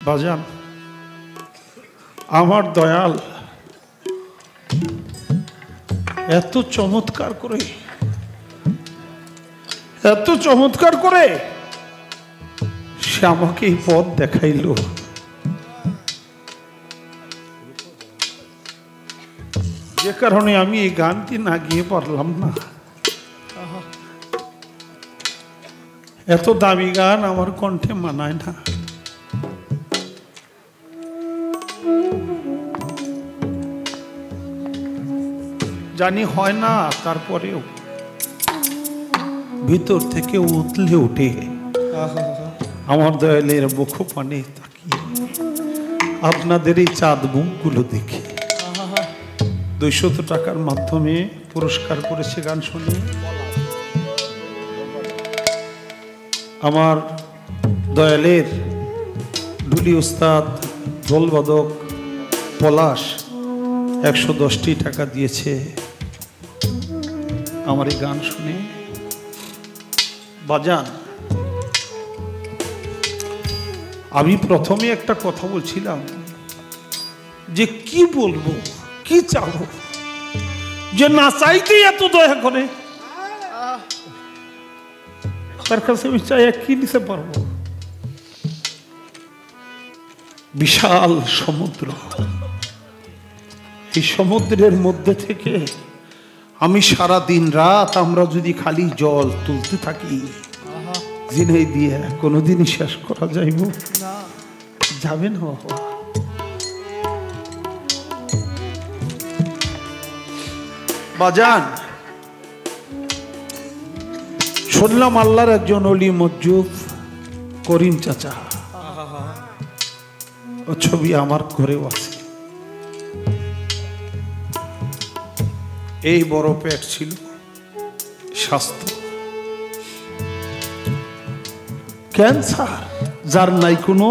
বাজান আমার দয়াল এত চমৎকার করে সে আমাকে এই পথ দেখাইল। যে কারণে আমি এই গানটি না গিয়ে পারলাম না। এত দামি গান আমার কণ্ঠে মানায় না। জানি হয় না, তারপরেও ভিতর থেকে উতলে উঠে আমার দয়ালের মুখপানে তাকিয়ে আপনাদের এই চাঁদ মুখগুলো দেখে 200 টাকার মাধ্যমে পুরস্কার করেছে গান শুনে। আমার দয়ালের ডুলি উস্তাদ ঢোলবাদক পলাশ 110টি টাকা দিয়েছে আমার এই গান শুনে। বাজান আমি প্রথমে একটা কথা বলছিলাম যে কি বলবো, কি চাবো, যে না চাইতেই এত দয়া করে, তার কাছে আমি চাই কি নিতে পারবো? বিশাল সমুদ্র, এই সমুদ্রের মধ্যে থেকে আমি সারা দিন রাত আমরা যদি খালি জল তুলতে থাকি জিনাই দিয়ে কোনোদিনই শেষ করা যাইব না, যাবে না বাবা। বাজান শুনলাম আল্লাহর একজন অলি মজ্জুব করিম চাচা, ও ছবি আমার ঘরেও আছে। এই বড় পেট ছিল, স্বাস্থ্য, ক্যান্সার যার নাই কোনো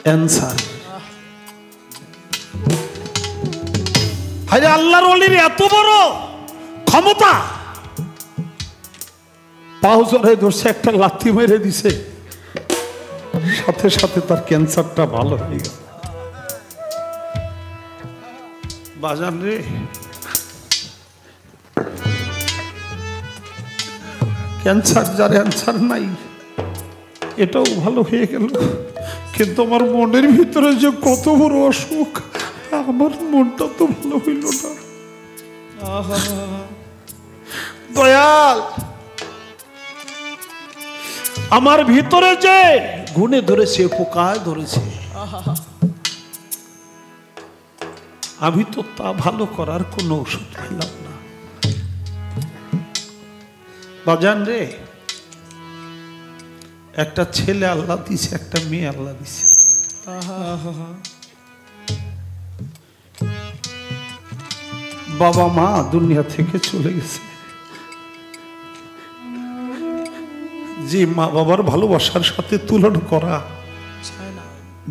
অ্যান্সার। হায় আল্লাহর ওলির এত বড় ক্ষমতা, পাও জড়ায় ধরছে, একটা লাথি মেরে দিছে, সাথে সাথে তার ক্যান্সারটা ভালো হয়ে গেল। বাজান রে, ক্যান্সার যার অ্যান্সার নাই এটাও ভালো হয়ে গেল, কিন্তু আমার মনের ভিতরে যে কত বড় অসুখ, আমার মনটা তো ভালো হইল না। দয়াল আমার ভিতরে যে গুণে ধরেছে, পোকায় ধরেছে, আমি তো তা ভালো করার কোনো ওষুধ পেলাম না। বাজান রে, একটা ছেলে আল্লাহ দিছে, একটা মেয়ে আল্লাহ দিছে, বাবা মা দুনিয়া থেকে চলে গেছে, যে মা বাবার ভালোবাসার সাথে তুলনা করা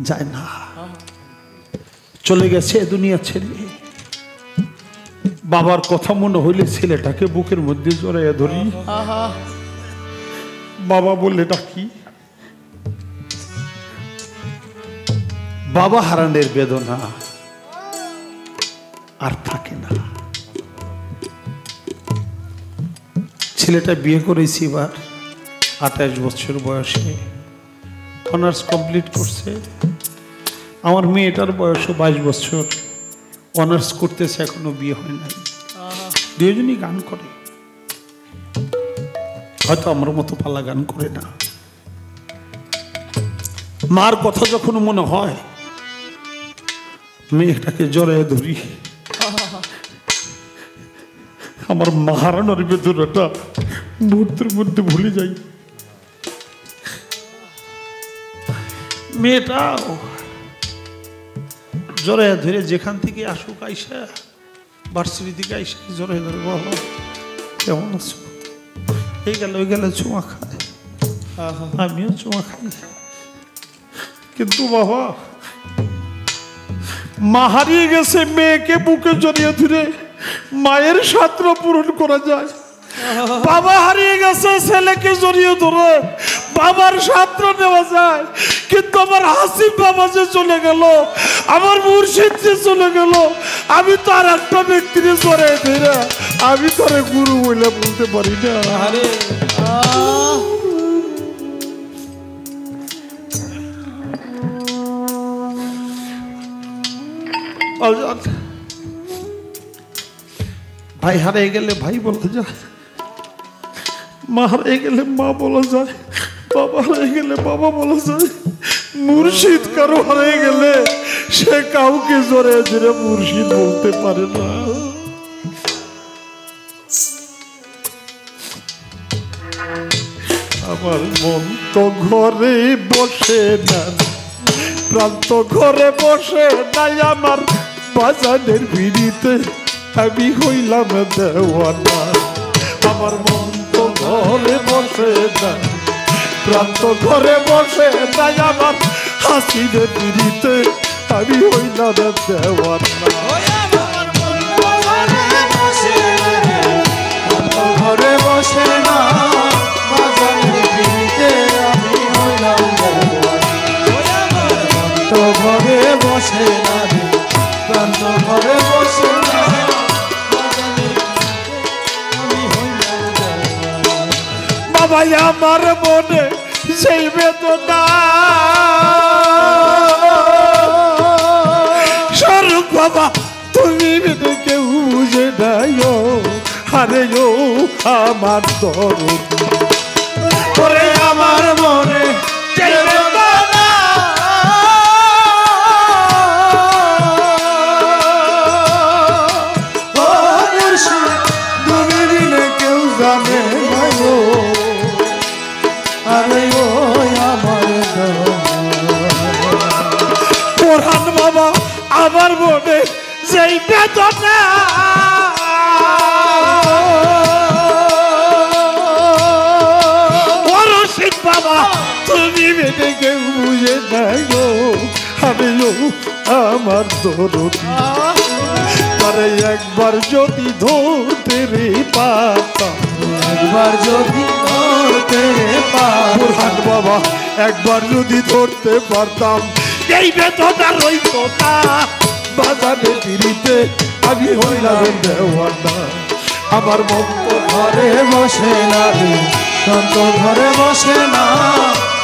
যায় না। চলে গেছে দুনিয়া ছেলে, বাবার কথা মনে হইলে ছেলেটাকে বুকের মধ্যে জড়াইয়া ধরি, বাবা বলে ডাকি। বাবা হারানোর বেদনা আর থাকে না। ছেলেটা বিয়ে করেছি এবার 28 বছর বয়সে, অনার্স কমপ্লিট করছে। আমার মেয়েটার বয়সও 22 বছর, অনার্স করতেছে, এখনো বিয়ে হয় নাই। দুজনই গান করে, হয়তো আমার মতো পালা গান করে না। মার কথা যখন মনে হয় মেয়েটাকে জড়ায় ধরি, আমার মা হারানোর বেদনাটা মুহূর্তের মধ্যে ভুলে যাই। মেয়েটাও জড়ায় ধরে যেখান থেকে আসুক আইসা, ভার্সিটি থেকে আইসা জড়ায় ধরে, বাবা কেমন আছো, এই গেল ওই গেলে চুমা খায়, আমিও চুমা খাই। কিন্তু বাবা মা হারিয়ে গেছে, মেয়েকে বুকে জড়িয়ে ধরে মায়ের স্বাদ পূরণ করা যায়। বাবা হারিয়ে গেছে, ছেলেকে জড়িয়ে ধরে বাবার স্বাদ নেওয়া যায়। কিন্তু আমার হাসিম বাবা যে চলে গেল, আমার মুর্শিদ যে চলে গেল, আমি তো আর একটা ব্যক্তিরে জড়াই দিই না, আমি তোরে গুরু বলে বলতে পারি না। ভাই হারিয়ে গেলে ভাই বলা যায়, মা হারিয়ে গেলে মা বলা যায়, বাবা হারিয়ে গেলে বাবা বলা যায়। মুর্শিদ কারো হারিয়ে গেলে সে কাউকে জোরে জোরে মুর্শিদ বলতে পারে না। আমার মন তো ঘরে বসে না, প্রান্ত ঘরে বসে নাই, আমার বাজানের বিড়িতে আমি হইলাম দেওয়ানা। আমার মন তো ঘরে বসে না, প্রান্ত ঘরে বসে নাই, আমার হাসিদের বিড়িতে আমি হইলাম দেওয়ানা। ঘরে বসে না, বাজানের বিড়িতে আমি হইলাম দেওয়ানা। তো ঘরে বসে না, প্রান্ত ঘরে বসে না, বাবা আমার মনে সেই বেদনা, স্বরূপ বাবা তুমি কেউ বুঝে নাই, আরে ও আমার দরদ, ওরে আমার মনে সেই বেদনা, ও মুর্শিদ তুমি দিলে কেউ জানে না, আরে ও আমার প্রধান বাবা আমার মনে সেই বেদনা, রশিদ বাবা তুমি বেঁধে কেউ বুঝে নাই, আমি আমার দরদি। আরে একবার যদি ধরতে রে পারতাম, একবার যদি ধরতে প্রধান বাবা একবার যদি ধরতে পারতাম, এই বেদনা রইতো না। বাজারে ফিরিতে আমি হইলাম দেওয়ানা। আমার মন তো ঘরে বসে না রে, প্রান্ত ঘরে বসে না,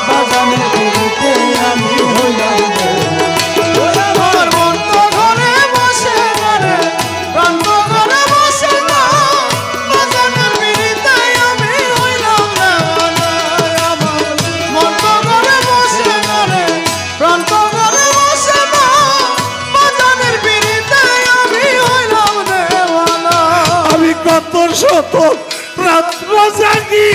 বাজানের বিড়িতে আমি হইলাম দেওয়ানা। আমার মন তো ঘরে বসে না রে, প্রান্ত ঘরে বসে না, বাজানের বিড়িতে আমি হইলাম দেওয়ানা। আমার মন তো ঘরে বসে না রে, প্রান্ত ঘরে বসে না, বাজানের বিড়িতে আমি হইলাম দেওয়ানা। আমি কত শত রাত্র জাগি,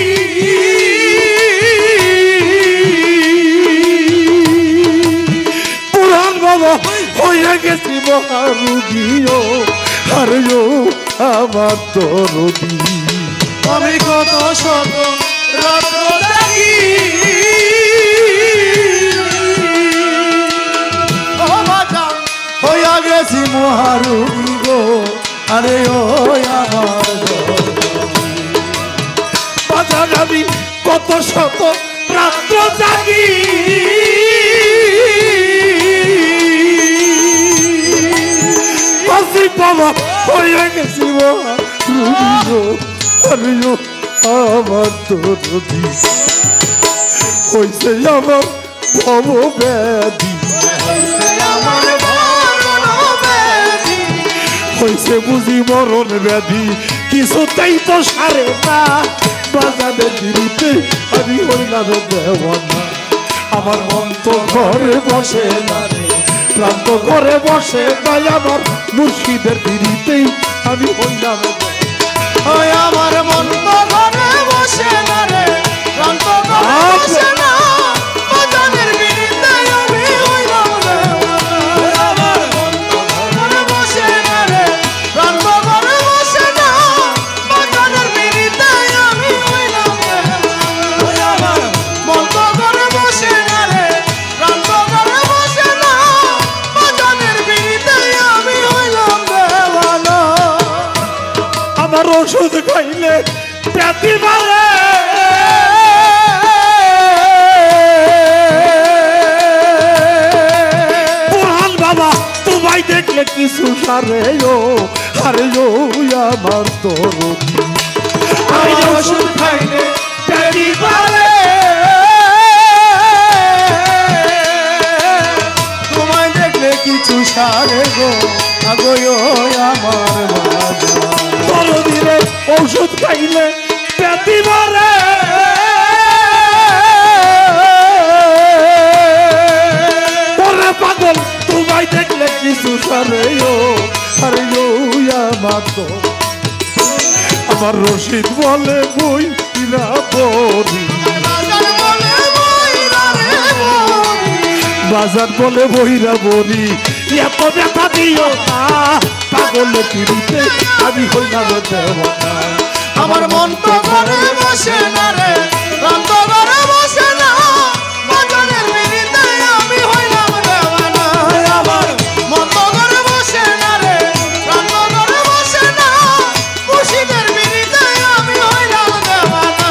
পুরাণ বাবা হইয়া গেছি মহারুগীও, আর আমার দরদি। আমি কত শত রাত্র জাগি, ও বাজান হইয়া গেছি মহারুগী গো, আরে ও আমার বাজার আমি কত শত রাত্র জাগি, বাবা হইয়া গেছি মহারুগীও, আমিও আমার দরদি। হইছে আমার ভব ব্যাধি, হইছে বুঝি মরণ ব্যাধি, কিছুতেই তো সারে না। বাজারে দিতে আমি হইলাম দেওয়ানা। আমার মন তো ঘরে বসে না রে, প্রান্ত ঘরে বসে নাই, আমার মুর্শিদের দিতেই আমি হইলাম দেওয়ানা। ওই আমার মন তো ঘরে বসে না রে, প্রান্ত ঘরে বসে না, বাজানের বিড়িতে আমি হইলাম দেওয়ানা। আমার মন তো ঘরে বসে না রে, প্রান্ত ঘরে বসে না, বাজানের বিড়িতে আমি হইলাম দেওয়ানা। আমার মন তো ঘরে বসে না রে, প্রান্ত ঘরে বসে না, বাজানের বিড়িতে আমি হইলাম দেওয়ানা। আমার ওষুধ খাইলে ব্যাধি বাড়ে, দেখলে কিছু সারে ও আরে ও আমার দরদি আমার ওষুধ খাইলে পেটি বাড়ে তোমায় দেখলে কিছু সারে গো আগো আমার দরদি রে ঔষধ খাইলে পেটি বাড়ে ওরে পাগল তোমায় দেখলে কিছু সারে ও আরে ও আমার দরদি আমার রশিদ বলে বই বলি বাজার বলে বইরা বলি এত ব্যথা দিও না পাগল পিড়িতে আমি হইলাম দেওয়ানা আমার মন তো ঘরে বসে না রে প্রাণ তো ঘরে বসে না বাজারের বিড়িতে আমি হইলাম দেওয়ানা আমার মন তো ঘরে বসে না রে প্রাণ তো ঘরে বসে না খুশিদের বিড়িতে আমি হইলাম দেওয়ানা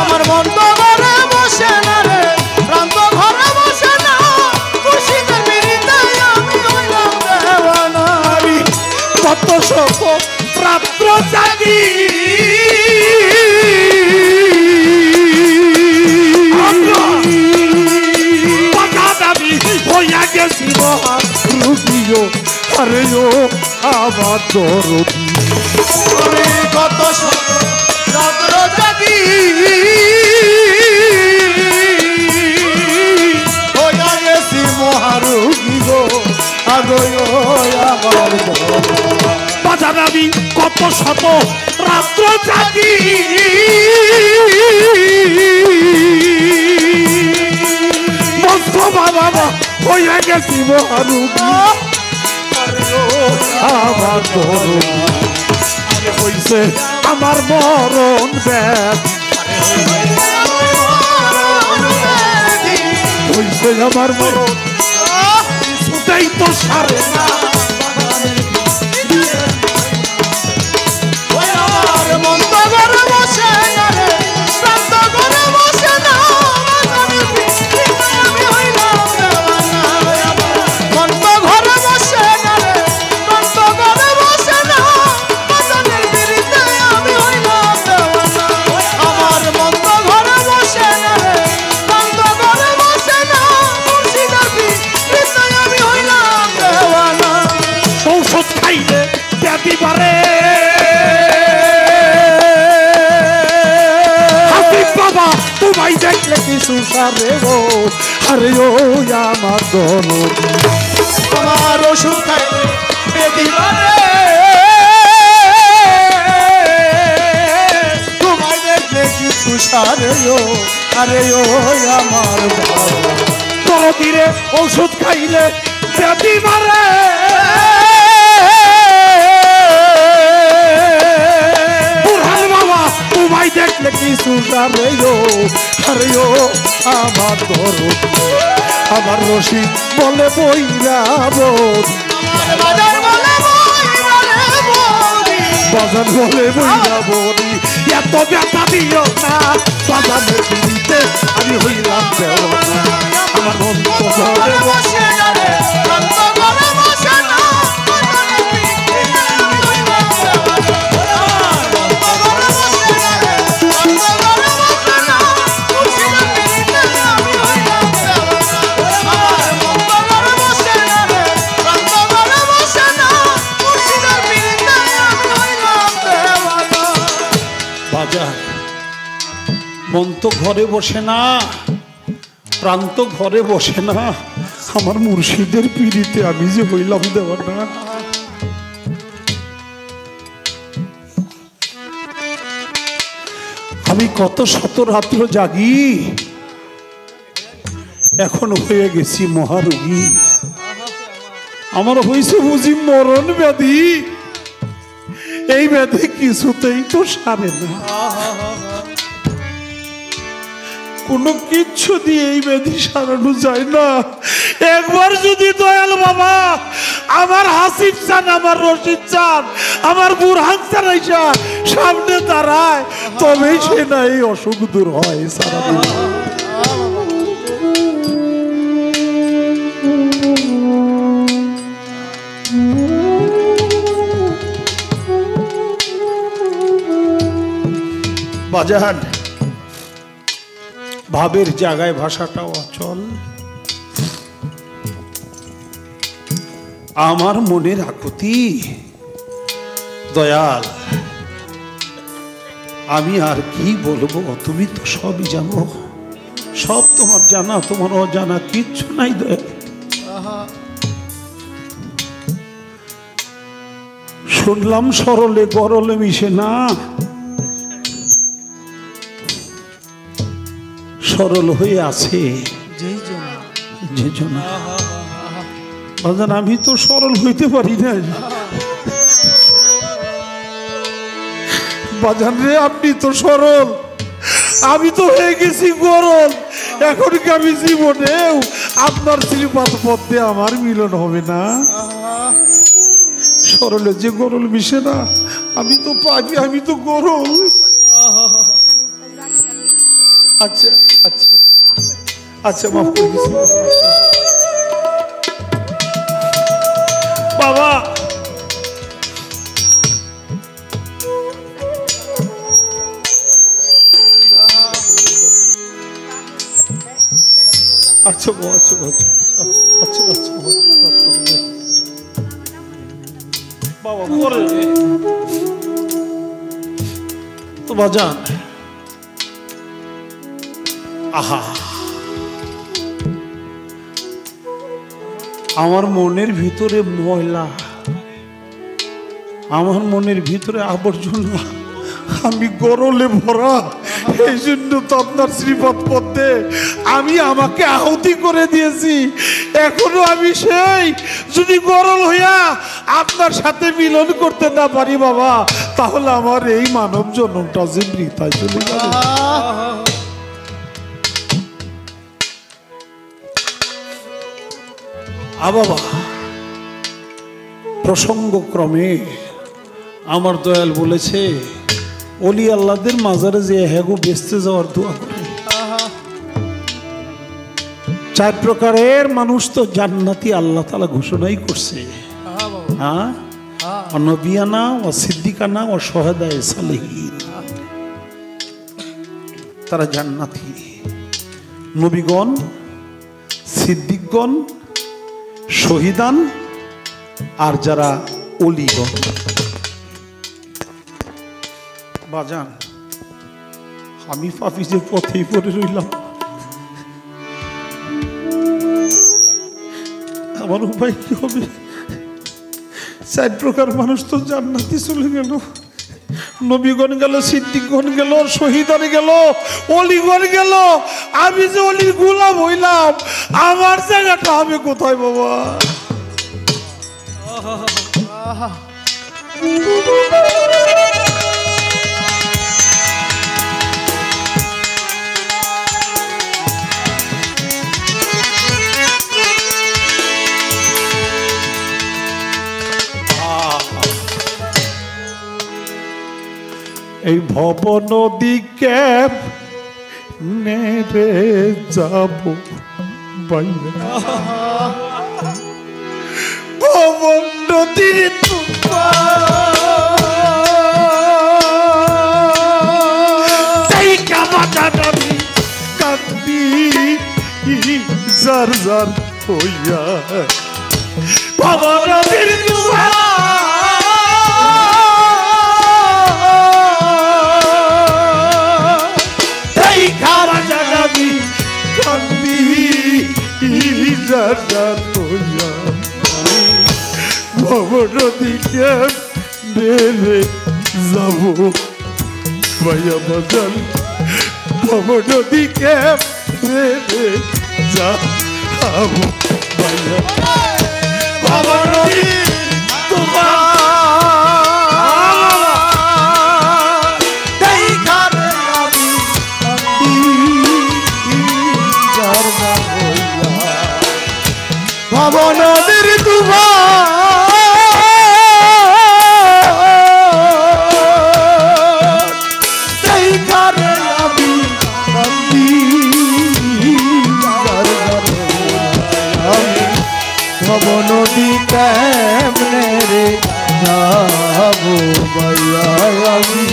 আমার মন তো ঘরে বসে না রে প্রাণ তো ঘরে বসে না খুশিদের বিড়িতে আমি হইলাম দেওয়ানা আমি কত শত রাত্র জাগি হইয়া গেছি রুদিও আরে ও আমার দরদি আমি কত রাত্র জাগি হইয়া গেছি মহারোগী গো আগো আমার বাজার আমি কত শত রাত্র জাগি বাবা হইয়া গেছি মহারুগী আমার দরদি হইছে আমার মরণ ব্যাধি হইছে আমার মরণ কিছুতেই তো সারে না আমার মন তো ঘরে বসে না রে প্রাণ তো ঘরে বসে না আমি হইলাম দেওয়ানা মন তো ঘরে বসে না রে প্রাণ তো ঘরে বসে না বাজারের বিড়িতে আমি হইলাম দেওয়ানা আমার মন তো ঘরে বসে না রে প্রাণ তো ঘরে বসে না মুর্শিদের বিড়িতে আমি হইলাম দেওয়ানা ঔষধ খাইলে ব্যাধি বাড়ে বাবা তোমায় দেখলে কিছু সারে গো আরে ও আমার দরদি আমার ওষুধ খাইলে পেটি বাড়ে তোমায় দেখলে কিছু সারে আরে ও আমার দরদিরে ঔষধ খাইলে ব্যাধি বাড়ে বুড়াল বাবা তোমায় দেখলে কিছু সারে আরে ও আমার দরদি আমার রশিদ বলে বইরা বলি বাজার বলে বাজার বলে বইরা বলি এত ব্যথা দিও না বাজারের বিড়িতে আমি হইলাম দেওয়ানা আমার মন তো ঘরে বসে না রে প্রাণ তো ঘরে বসে না বাজারের বিড়িতে আমি হইলাম দেওয়ানা মন তো ঘরে বসে না রে প্রাণ তো ঘরে বসে না খুশিদের বিড়িতে আমি হইলাম দেওয়ানা আমার মন তো ঘরে বসে না রে প্রাণ তো ঘরে বসে না খুশিদের বিড়িতে আমি হইলাম দেওয়ানা বাজার মন তো ঘরে বসে না প্রাণ তো ঘরে বসে না আমার মুর্শিদের পিড়িতে আমি যে হইলাম দেওয়ানা আমি কত শত রাত্র জাগি এখন হয়ে গেছি মহারোগী আমার হয়েছে বুঝি মরণ ব্যাধি এই ব্যাধি কিছুতেই তো সারে না কোনো কিচ্ছু দিয়ে এই ব্যাধি সারানো যায় না একবার যদি দয়াল বাবা আমার হাসিব চান আমার রশিদ চান আমার বুরহান চান আইসা সামনে দাঁড়ায় তবেই সে না এই অসুখ দূর হয় সারাদিন বাজান ভাবের জায়গায় ভাষাটাও অচল। আমার মনের আকুতি দয়াল, আমি আর কি বলবো? তুমি তো সবই জানো, সব তোমার জানা, তোমার অজানা কিচ্ছু নাই দয়াল। শুনলাম সরলে গরলে মিশে না, সরল হয়ে আছে যে জনা। বাজান আমি তো সরল হইতে পারি না বাজান রে, আপনি তো সরল, আমি তো হয়ে গেছি গরল। এখন কি আমি জীবনেও আপনার শ্রীপাদ পথে আমার মিলন হবে না? সরলে যে গরল মিশে না, আমি তো পাবি, আমি তো গরল। আচ্ছা আচ্ছা আচ্ছা, মাফ করে দিচ্ছি বাবা। আচ্ছা আচ্ছা আচ্ছা আচ্ছা বাবা করে তো বাজান। আহা, আমার মনের ভিতরে ময়লা, আমার মনের ভিতরে আবর্জনা, আমি গরলে ভরা। এই জন্য তো আপনার শ্রীপদ পথে আমি আমাকে আহুতি করে দিয়েছি। এখনো আমি সেই, যদি গরল হইয়া আপনার সাথে মিলন করতে না পারি বাবা, তাহলে আমার এই মানব জন্মটা যে বৃথায় চলে যাবে। বাবা, প্রসঙ্গক্রমে আমার দয়াল বলেছে ওলি আল্লাহদের মাজারে যে হ্যাগো বেচতে যাওয়ার দোয়া করে। 4 প্রকারের মানুষ তো জান্নাতি আল্লাহ তাআলা ঘোষণাই করছে। হ্যাঁ, নবিয়ানা ও সিদ্দিকানা ও শুহাদায়ে সালিহিন, তারা জান্নাতি। নবীগণ, সিদ্দিকগণ, শহীদান আর যারা ওলিগণ। বাজান আমি পাপী যে পথেই পড়ে রইলাম, আমার উপায় কি হবে? 4 প্রকার মানুষ তো জান্নাতে চলে গেল। নবীগণ গেল, সিদ্দিকগণ গেল, শহীদান গেল, ওলিগণ গেল। আমি যে ওলির গোলাম হইলাম, আমার জায়গাটা আমি কোথায় বাবা? এই ভব নদীকে নেড়ে যাব বাইরে, ভব নদীর কান্দি যার যার হইয়া, ভব নদীর ভবনদীকে নেড়ে যাব ভাইয়া বাজান, ভবনদীকে নেড়ে যাব ভাইয়া। ভবনদী তোমার ভবনদীর ভবনদী কেমনে রে যাবো ভাইয়া আমি,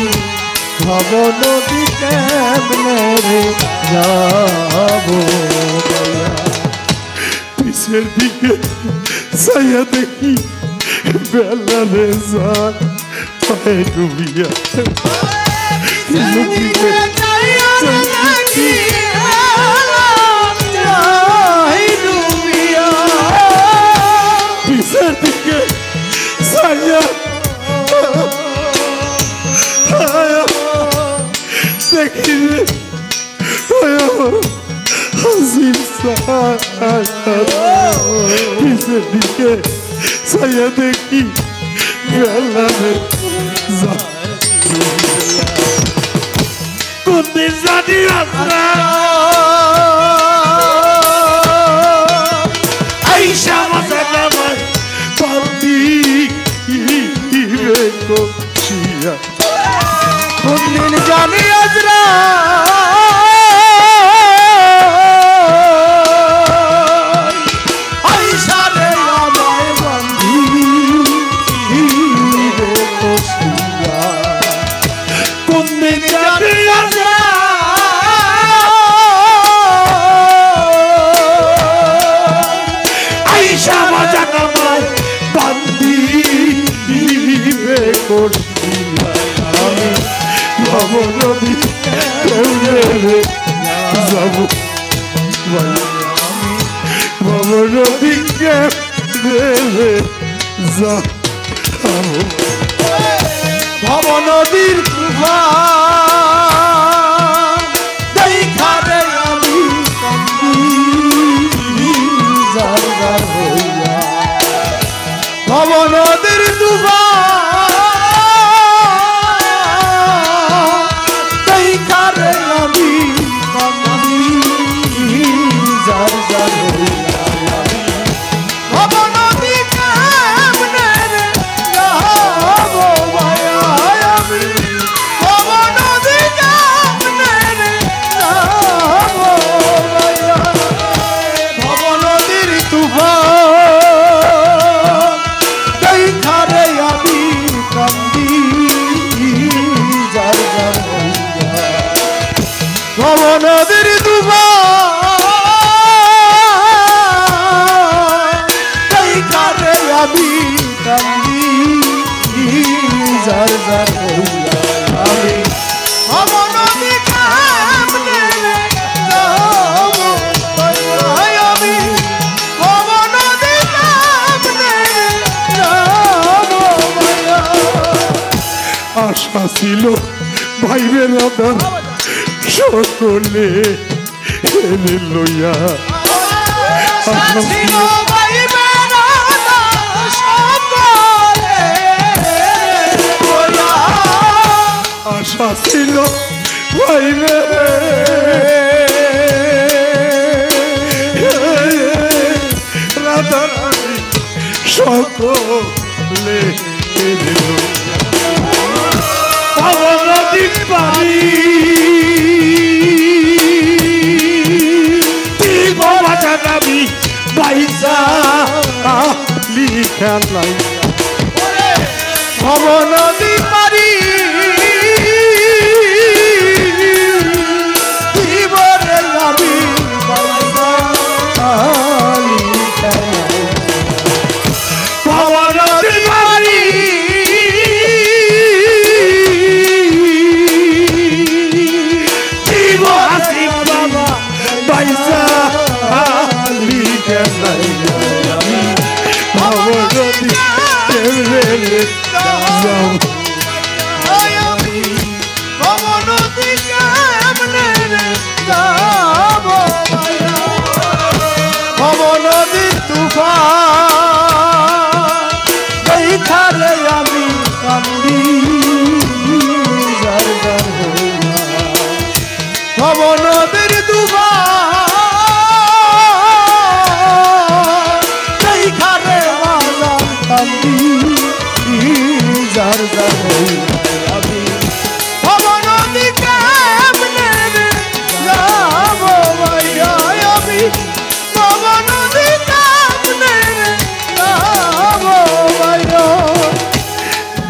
ভব নদী কেমনে রে যাব পিছের দিকে ছায়া দেখি বেলা রে যায় পায়ে ডুবিয়া পিছের দিকে ছায়া দেখি পিছের দিকে ছায়া দেখি কোন দিন জানি আইসা মাথা নামায় পাবি করছিয়া কোন দিন জানি আজরা ভব নদীর তুফান দেখা রে আমি যার যার হইয়া ভব নদীর তুফান দেখা রে আমি যার যার হইয়া ভব নদী কেমনে রে যাব ভাইয়া আমি ভব নদী কেমনে রে যাব ভাইয়া ভব নদীর তুফান দেখা রে আমি কান্দি যার যার হইয়া ভব নদীর তুফান দেখা রে আমি কান্দি যার যার হইয়া আমি ভব নদী কেমনে রে যাব ভাইয়া আমি ভব নদী কেমনে রে যাব ভাইয়া আশা ছিল ভাইবে রাধার সকলে এনে লইয়া আশা ছিল ভাইবে রাধার সকলে লইয়া আশা ছিল ভাইবে রাধার সকলে এনে লইয়া নদী পানি আমি বাইসা লিখা নাই ভব নদী পারি জীবনে আমি বাইসা লিখা ভব নদী পারি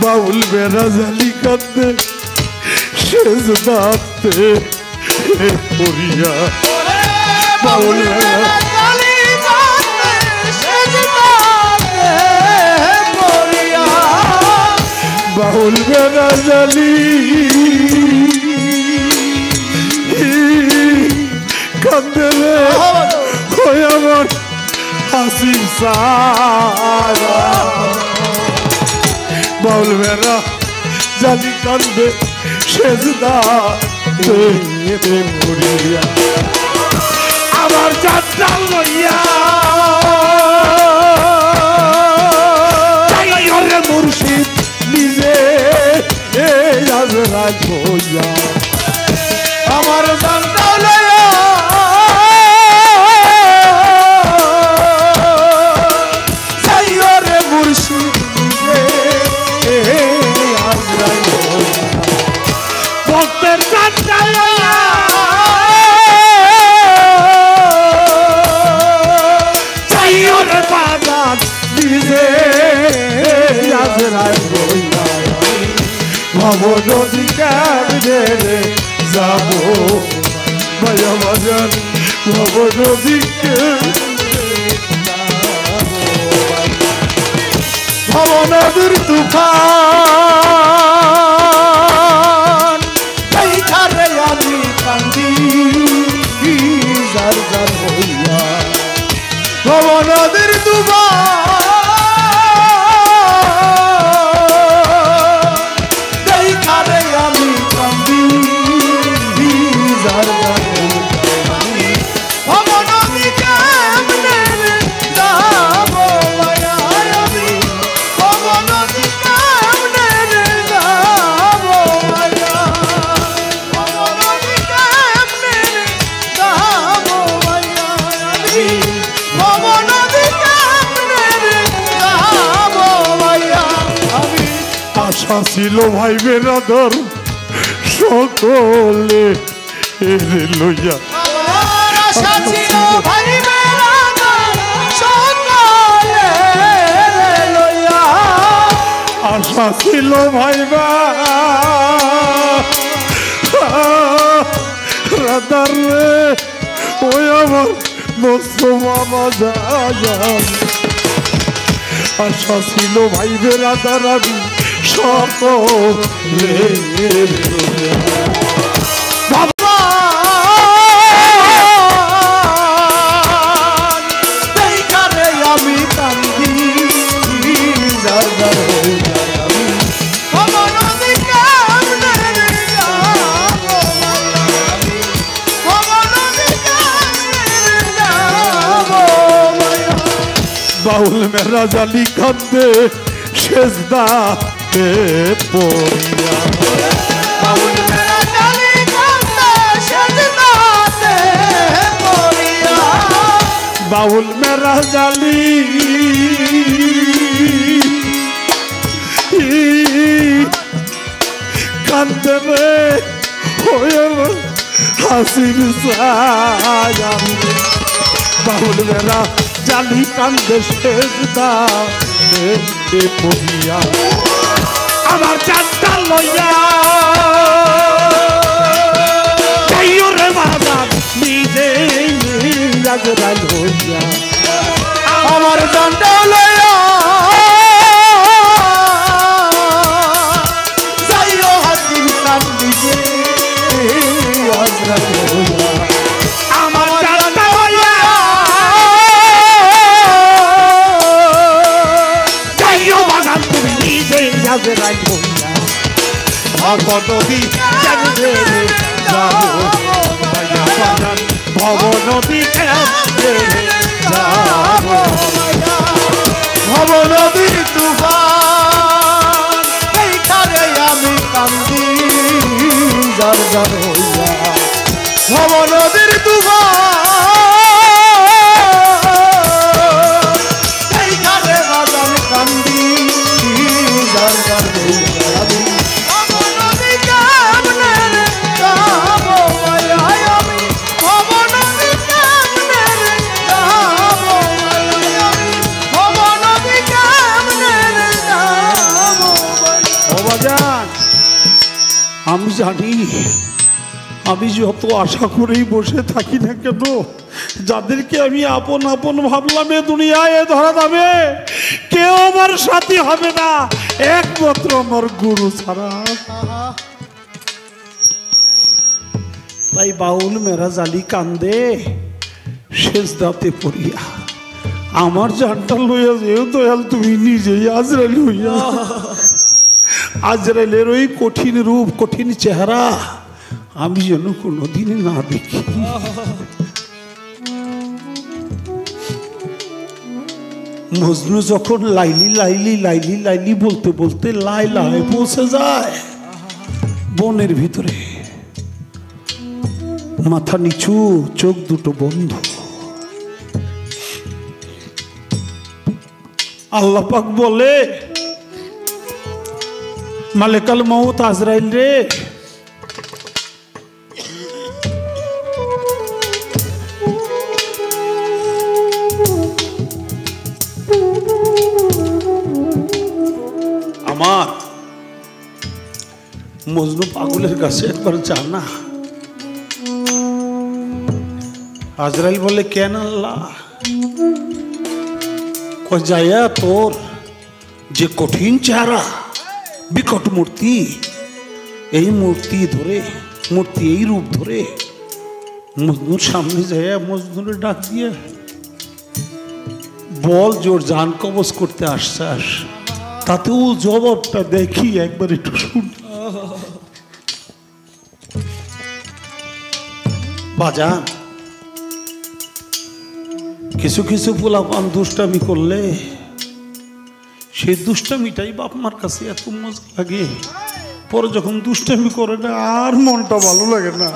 বাউল বেড়া জালি কাঁদে সে সেজদাতে পড়িয়া বাউল বাউল বেড়া জালি কান্দে রে ওই আমার হাসির সারা বাউল বেড়া জালি কান্দে সেজদাতে পড়িয়া আমার যাত্রা লইয়া মুর্শিদ নিজে রাজ হইয়া আমার যাত্রা লইয়া রে মুর্শিদ নিজে ভক্তের যাত্রা লইয়া নদী কেমনে রে যাব ভাইয়া বাজান নদী নদীর তুফান এইখানে আমি কান্দি যার যার হইয়া নদীর তুফান আশা ছিল ভাই বেরাদর সকলে লইয়া আশা ছিল ভাই বেরাদর সকলে লইয়া আশা ছিল ভাই বেরাদর রে ওই আমার মুসলমান যায় আশা ছিল ভাই বেরাদর আমি সকলে বাবা এইখানে আমি কান্দি যার যার বাউল মেরা জালি কান্দে সেজদা পড়িয়া বাউল মেরা জালি কান্দে সেজদাতে পড়িয়া বাউল মেরা জালি কান্দে রে হাসির ছায়া বাউল মেরা জালি কান্দে সেজদাতে পড়িয়া আমার যাত্রা লইয়া রে বাজার নিজে লইয়া আমার যাত্রা লইয়া যাইও হাসির কান্দি যে আমার যাত্রা লইয়া যাইও বাজার তুমি নিজে ভগবতী কেমনে যাব ভাইয়া বাজান ভগবতী কেমনে যাব ভবনদীর তুফান এইখানে আমি কান্দি যার যার হইয়া ভবনদীর তুফান এইখানে বাজান কান্দি যার যার হইয়া আমি জানি আমি যত আশা করেই বসে থাকি না কেন, যাদেরকে আমি আপন আপন ভাবলাম এ দুনিয়ায় এ ধরা দামে কেউ আমার সাথী হবে না, একমাত্র আমার গুরু ছাড়া। তাই বাউল মেরাজ আলী কান্দে সেজদাতে পড়িয়া, আমার জানটা লইয়া যেও দয়াল তুমি নিজেই আজরাইল হইয়া। আজরাইলের ওই কঠিন রূপ কঠিন চেহারা আমি যেন কোনোদিন না দেখি। মজনু যখন লাইলি লাইলি লাইলি লাইলি বলতে বলতে লাইলায় পৌঁছে যায় বনের ভিতরে, মাথা নিচু, চোখ দুটো বন্ধ। আল্লাহ পাক বলে, মালেকাল মউত আজরাইল রে, আমার মজনু পাগলের কাছে একবার জানা। আজরাইল বলে, কেন আল্লাহ? যাইয়া তোর যে কঠিন চেহারা, বিকট মূর্তি, এই মূর্তি ধরে, মূর্তি এই রূপ ধরে মজনুর সামনে যাইয়া মজনুরে ডাক দিয়ে বল জোর জান কবজ করতে আসছাস, তাতেও জবাবটা দেখি একবার একটু শুন। বাজান, কিছু কিছু পোলাপান দুষ্টামি করলে সেই দুষ্টামিটাই বাপ মার কাছে এত মজা লাগে, পরে যখন দুষ্টামি করে না আর মনটা ভালো লাগে না।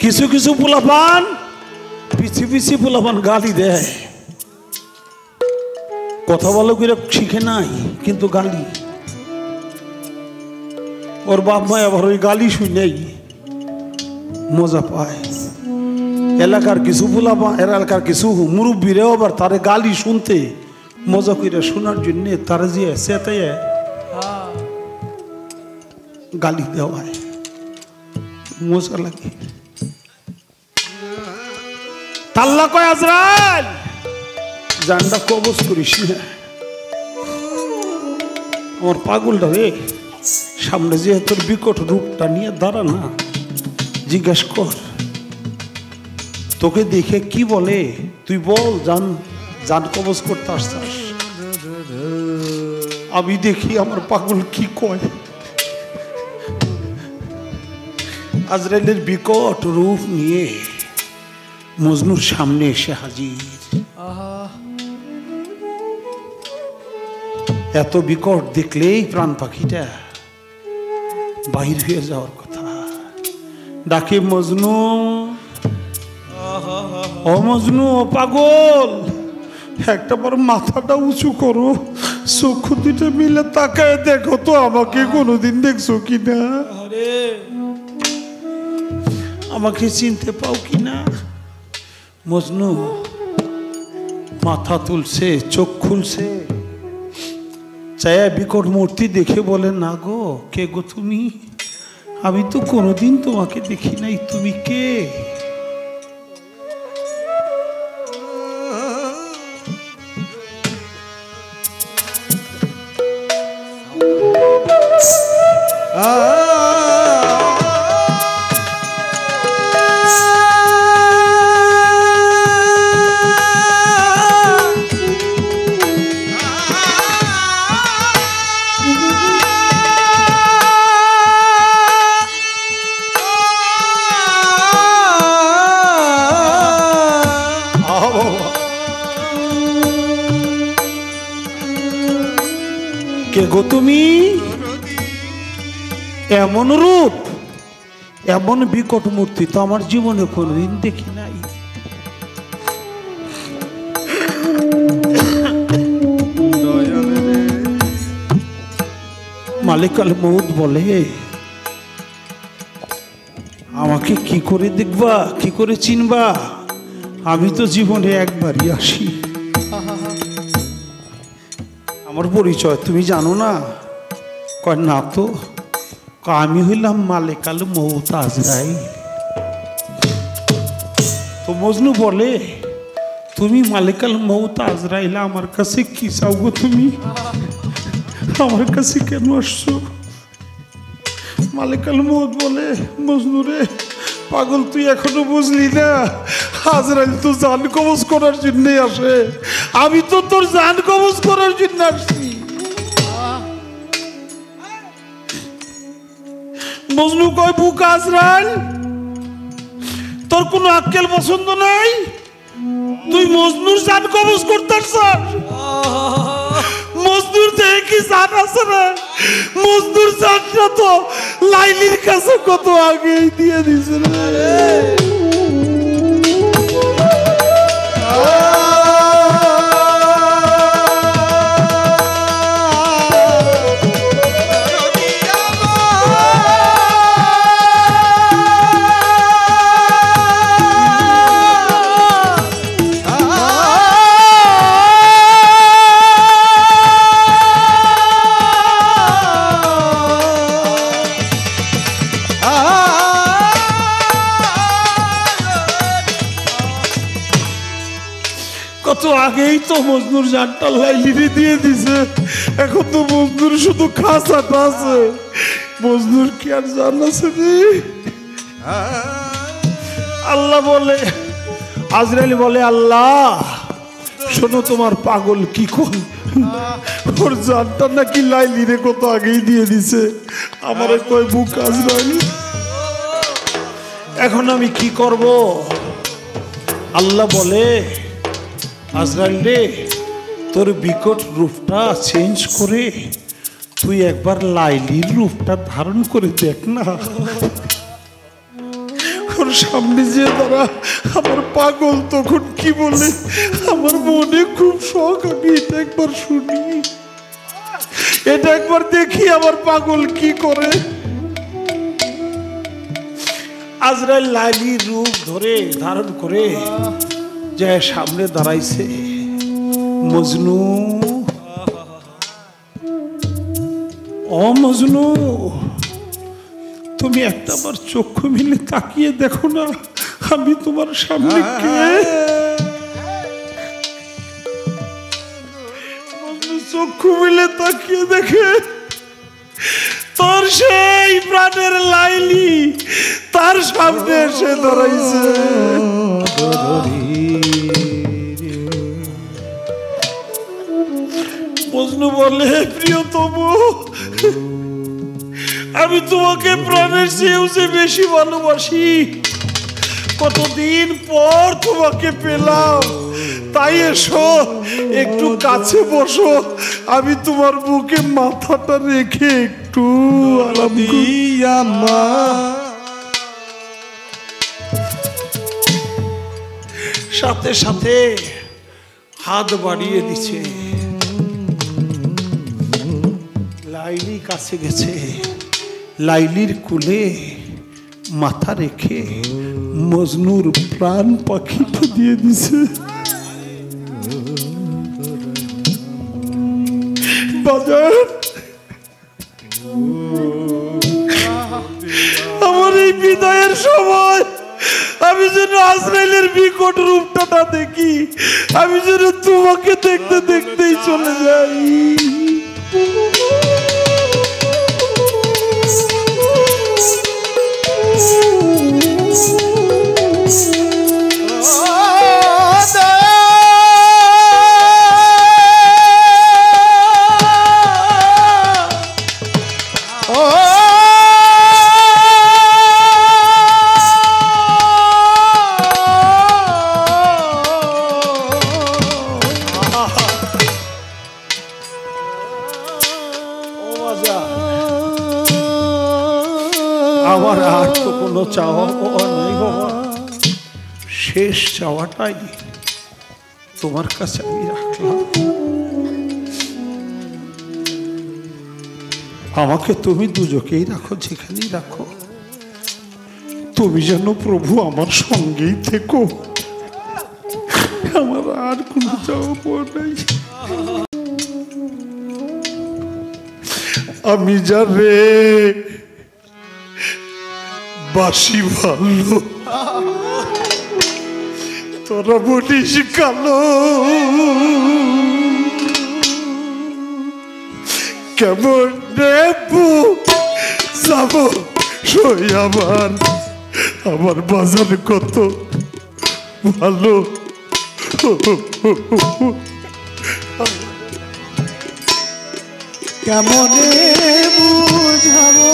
কিছু কিছু পোলাপান পিছি পিছি পোলাপান গালি দেয়, কথা ভালো করে শিখে নাই কিন্তু গালি। ওর বাপ মা আবার ওই গালি শুনেই মজা পায়। এলাকার কিছু পোলাপান, এলাকার কিছু মুরব্বীরাও আবার তারে গালি শুনতে মজা করে শোনার জন্য তারা যে সেতে গালি দেওয়ায় মজা লাগে। আল্লাহ কয়, আজরাইল জানটা কবজ করিস না। আমার পাগলটা রে, সামনে যে তোর বিকট রূপটা নিয়ে দাঁড়া না, জিজ্ঞেস কর তোকে দেখে কি বলে, তুই বল জান, জান কবজ করতে আসছিস। আমি দেখি আমার পাগল কি কয়। আজরাইলের বিকট রূপ নিয়ে মজনুর সামনে এসে হাজির। এত বিকট দেখলেই প্রাণ পাখিটা বাহির হয়ে যাওয়ার কথা। ডাকে, মজনু, ও মজনু, ও পাগল, একটা বার মাথাটা উঁচু করো, চক্ষু দুটো মিলে তাকায় দেখো তো আমাকে কোনোদিন দেখছো কিনা, আমাকে চিনতে পাও কিনা। মজনু মাথা তুলছে, চোখ খুলছে, চায়া বিকট মূর্তি দেখে বলে, না গো, কে গো তুমি? আমি তো কোনোদিন তোমাকে দেখি নাই, তুমি কে? কে গো তুমি? এমন রূপ, এমন বিকট মূর্তি তো আমার জীবনে কোনোদিন দেখি নাই। মালিকাল মউত বলে, আমাকে কি করে দেখবা, কি করে চিনবা? আমি তো জীবনে একবারই আসি। আমার পরিচয় তুমি জানো না? কয় না তো। আমি হইলাম মালেকাল মউত আজরাইল। তো মজনু বলে, তুমি মালেকাল মউত আজরাইল, আমার কাছে কি চাও গো? তুমি আমার কাছে কেন আসছো? মালেকাল মউত বলে, মজনু রে পাগল, তুই এখনো বুঝলি না? আজরাইল তো জান কবজ করার জন্য আসে, আমি তো তোর জান কবজ করার জন্য আসছি। মজনু কয়, বুক আজরাইল, তোর কোনো আক্কেল পছন্দ নাই? তুই মজনুর জান কবজ করতাস? মজনুর দেহে কি জান আছে না? মজনুর জানটা তো লাইলির কাছে কত আগেই দিয়ে দিছে রে। কত আগেই তো মজনুর জানটা লাইলিরে দিয়ে দিছে, এখন তো মজনুর শুধু খাসাটা আছে। মজনুর কি আর জান আছে রে? আল্লাহ বলে, আজরাইল বলে, আল্লাহ শোনো, তোমার পাগল কি কই, ওর জানটা নাকি লাইলিরে কত আগেই দিয়ে দিছে। আমারে কয়, বুক আজরাইল, এখন আমি কি করব? আল্লাহ বলে, আজরাইল রে, তোর বিকট রূপটা চেঞ্জ করে তুই একবার লাইলির রূপটা ধারণ করে দেখ না। ওর সামনে যে দাঁড়া, আমার পাগল তখন কি বলে, আমার মনে খুব শখ, আমি এটা একবার শুনি, এটা একবার দেখি আমার পাগল কি করে। আজরাইল লাইলির রূপ ধরে ধারণ করে যে সামনে দাঁড়াইছে। মজনু, ও মজনু, তুমি একটা বার চক্ষু মিলে তাকিয়ে দেখো না, আমি তোমার সামনে কে? মজনু চক্ষু মিলে তাকিয়ে দেখে তোর সেই প্রাণের লাইলি তার সামনে এসে দাঁড়াইছে। মজনু বলে, প্রিয়তম, আমি তোমাকে প্রাণের চেয়েও যে বেশি ভালোবাসি। কতদিন পর তোমাকে পেলাম, তাই এসো একটু কাছে বসো, আমি তোমার বুকে মাথাটা রেখে একটু আরাম করি। সাথে সাথে হাত বাড়িয়ে দিছে, লাইলি কাছে গেছে, লাইলির কুলে মাথা রেখে মজনুর প্রাণ পাখিটা দিয়ে দিছে। বাজার, আমার এই বিদায়ের সময় আমি যেন আজরাইলের বিকট রূপটা না দেখি, আমি যেন তোমাকে দেখতে দেখতেই চলে যাই। আমার আর তো কোনো চাওয়া নাই বাবা, শেষ চাওয়াটাই তোমার কাছে আমি রাখলাম। আমাকে তুমি দুজকেই রাখো, যেখানেই রাখো, তুমি যেন প্রভু আমার সঙ্গেই থেকো, আমার আর কোনো চাওয়া পাওয়া নাই। আমি যারে বাসি ভালো তোরা বলিস কালো কেমন নেবো যাব সই আমার বাজার কত ভালো কেমনে বুঝাবো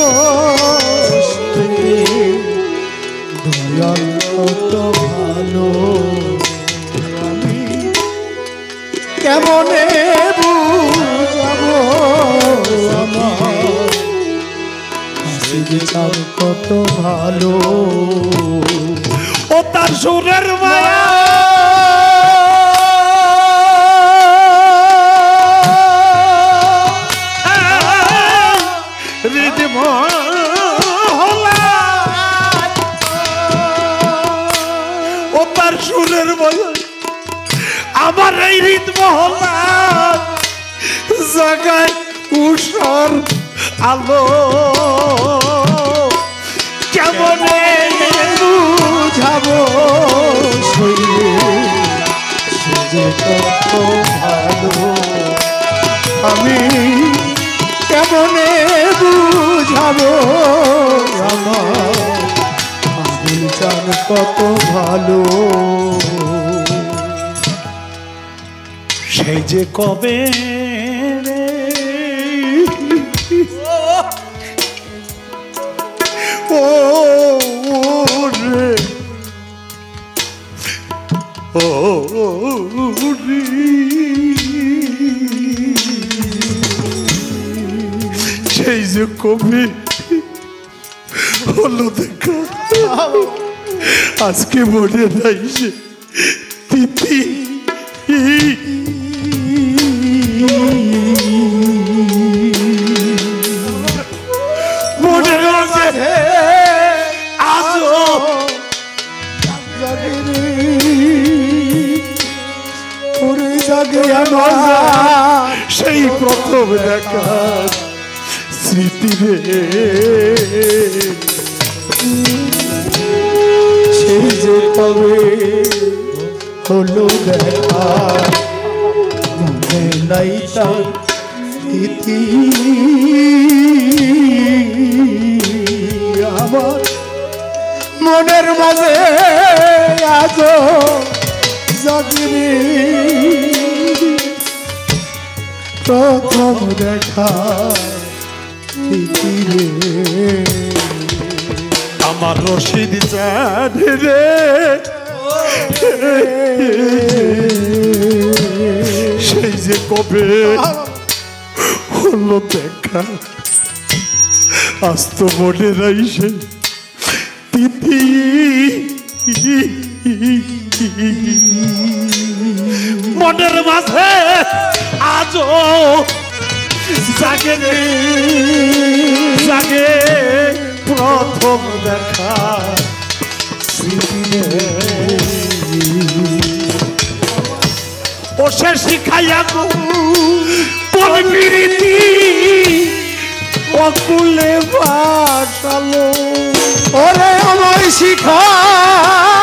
দয়াল কত ভালো আমি কেমনে বুঝাবো আমার কত ভালো ও তার সুরের মায়া ও তার সুরের মায়া আমার এই হৃদ মহল্লা জাগায় উষার আলো কেমনে বুঝাবো সে কত ভালো আমি কেমনে বুঝাবো আমার জান কত ভালো সেই যে কবে রে ও রে ও রে সেই যে কবে হলো দেখা আজকে মনে নাই সে তিথি মনের মাঝে আজও জাগে আমার সেই প্রথম দেখা স্মৃতি রে সেই যে কবে হলো দেখা মনে নাই তার ইতি আমার মনের মাঝে আজও জাগিরে প্রথম দেখা আমার রশিদ চাঁদ রে সেই যে কবে হলো দেখা আজ তো মনে নাই সে তিথি মনের মাঝে আজও জাগে রে জাগে প্রথম দেখা ও সে শিখাইয়া প্রীতি অকুলে বাসালো ওরে আমার শিখায়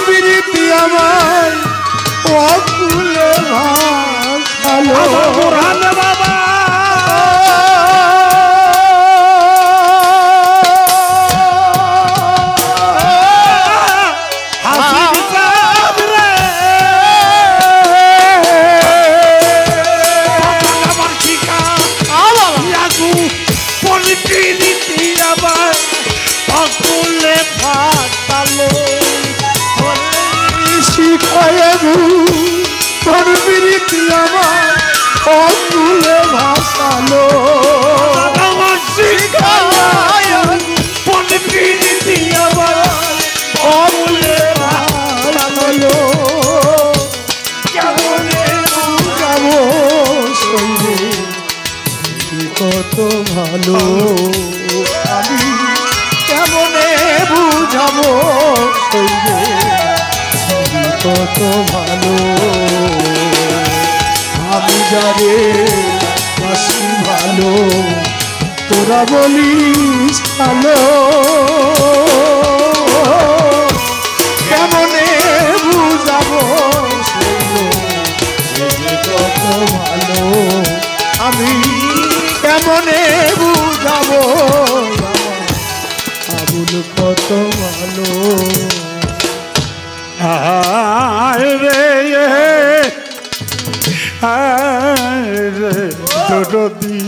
প্রীতি আমার অকুলে ভাসালো কোরআন বাবা প্রীতি আমার অকুলে ভাসালো আমার শিখায় প্রীতি আমার অকুলে ভাসালো কেমনে বুঝাবো শৈলে কত ভালো আমি কেমনে বুঝাবো শৈলে কত ভালো আমি যারে ভালো তোরা বলিস ভালো কেমনে বুঝাবো কত ভালো আমি কেমনে বুঝাবো আবুল কত ভালো রে দরদি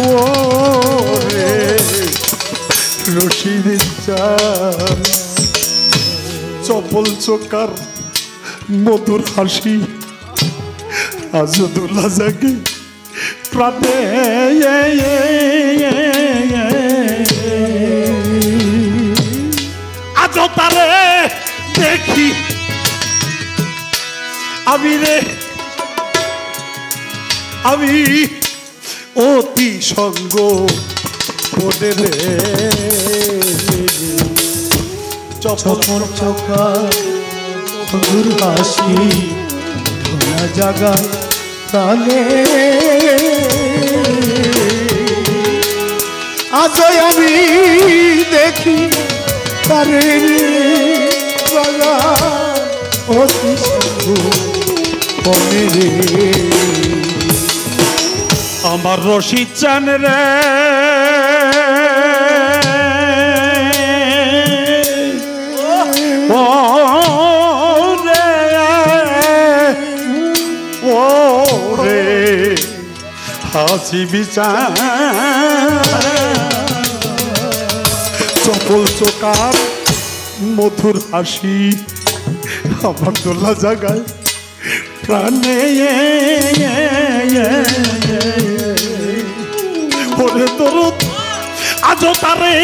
ও রে রশিদ চপল চোকার মধুর হাসি আজদুল্লাহ জাগে প্রাণে আজ তারে দেখি আমি রে আমি অতি সঙ্গ করে রে চপল চোখা মধুর হাসি খোলা জাগা প্রাণে আজ আমি দেখি তারে জাগা অতি মনে রে আমার রশিদ চান রে ও রে ও রে হাসি বিচার চপল চোকার মধুর হাসি আমার দোলা জাগায় প্রাণে ওরে তোর আজ তারে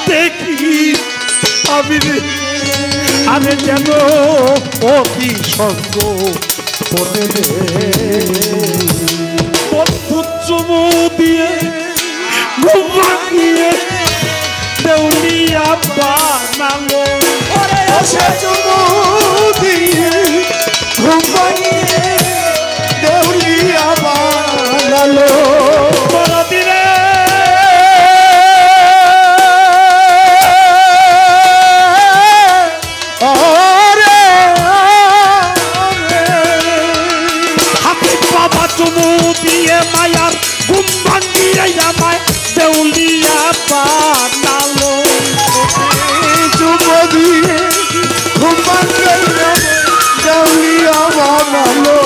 দেখি আমি আরে যেন অতি সঙ্গ করে চুমু দিয়ে ঘুমিয়ে দেউলিয়া বানালো চুমু দিয়ে ঘুমিয়ে দেউলিয়া বানালো বড়দিনে বাবা চুমু দিয়ে মায়ার ঘুম ভাঙিয়ে আমায় দেউলিয়া বানালো চুমু দিয়ে ঘুম ভাঙিয়ে দেউলিয়া বানালো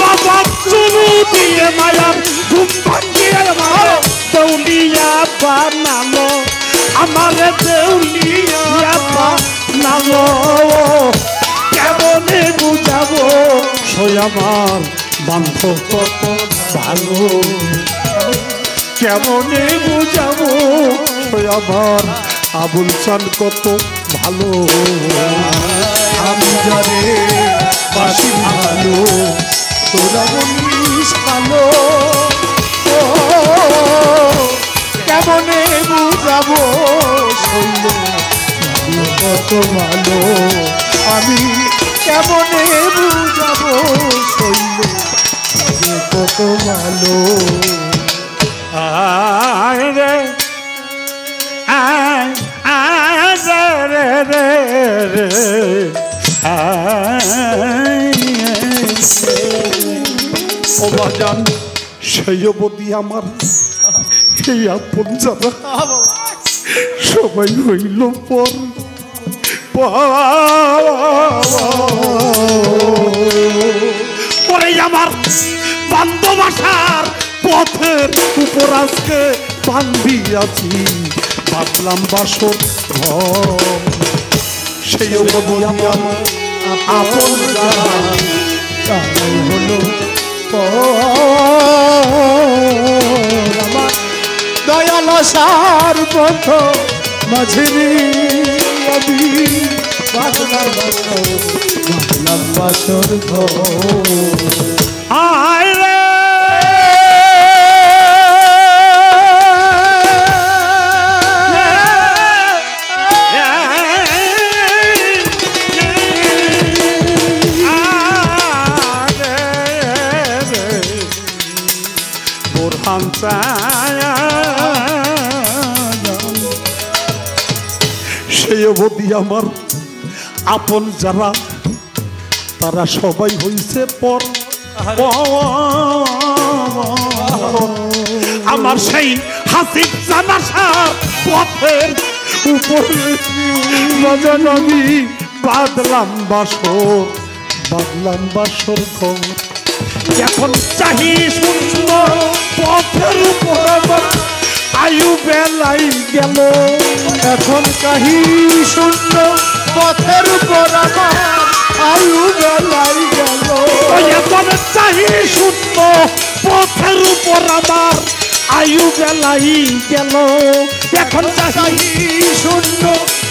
বাবা চুমু দিয়ে মায়ার ঘুম ভাঙিয়ে আমায় দেউলিয়া বানালো আমার দেউলিয়া বানালো কেমনে বুঝাবো সই আমার বান্ধব কত ভালো কেমনে বুঝাবো সই আমার আবুল চান কত ভালো আমি জানে বাসি ভালো তোরা বলিস ভালো কেমনে বুঝাবো শৈল কত ভালো আমি কেমনে বুঝাবো শৈল কত ভালো আয় রে আয় আয় রে রে রে ও বাজান সেই অবধি আমার এই আপন যারা সবাই হইল পর পরে আমার বান্ধব আসার পথের উপর আজকে বান্ধিয়াছি ভাবলাম বাসর সেই অবধি আমার আপন হলো আমার দয়াল সার পথ মাঝে আমি বাসনার বাসর আয় রে বদি আমার আপন যারা তারা সবাই হইছে পর। আমার সেই হাসিব জানাসা পথের উপরে আমি বাদলাম বাসর ঘর। এখন চাহি শূন্য পথের উপর আমার আয়ু বেলাই গেল। এখন চাহি শূন্য পথের উপর আমার আয়ু বেলাই গেল। এখন চাহি শূন্য পথের উপর আমার আয়ু বেলাই গেল। এখন চাহি শূন্য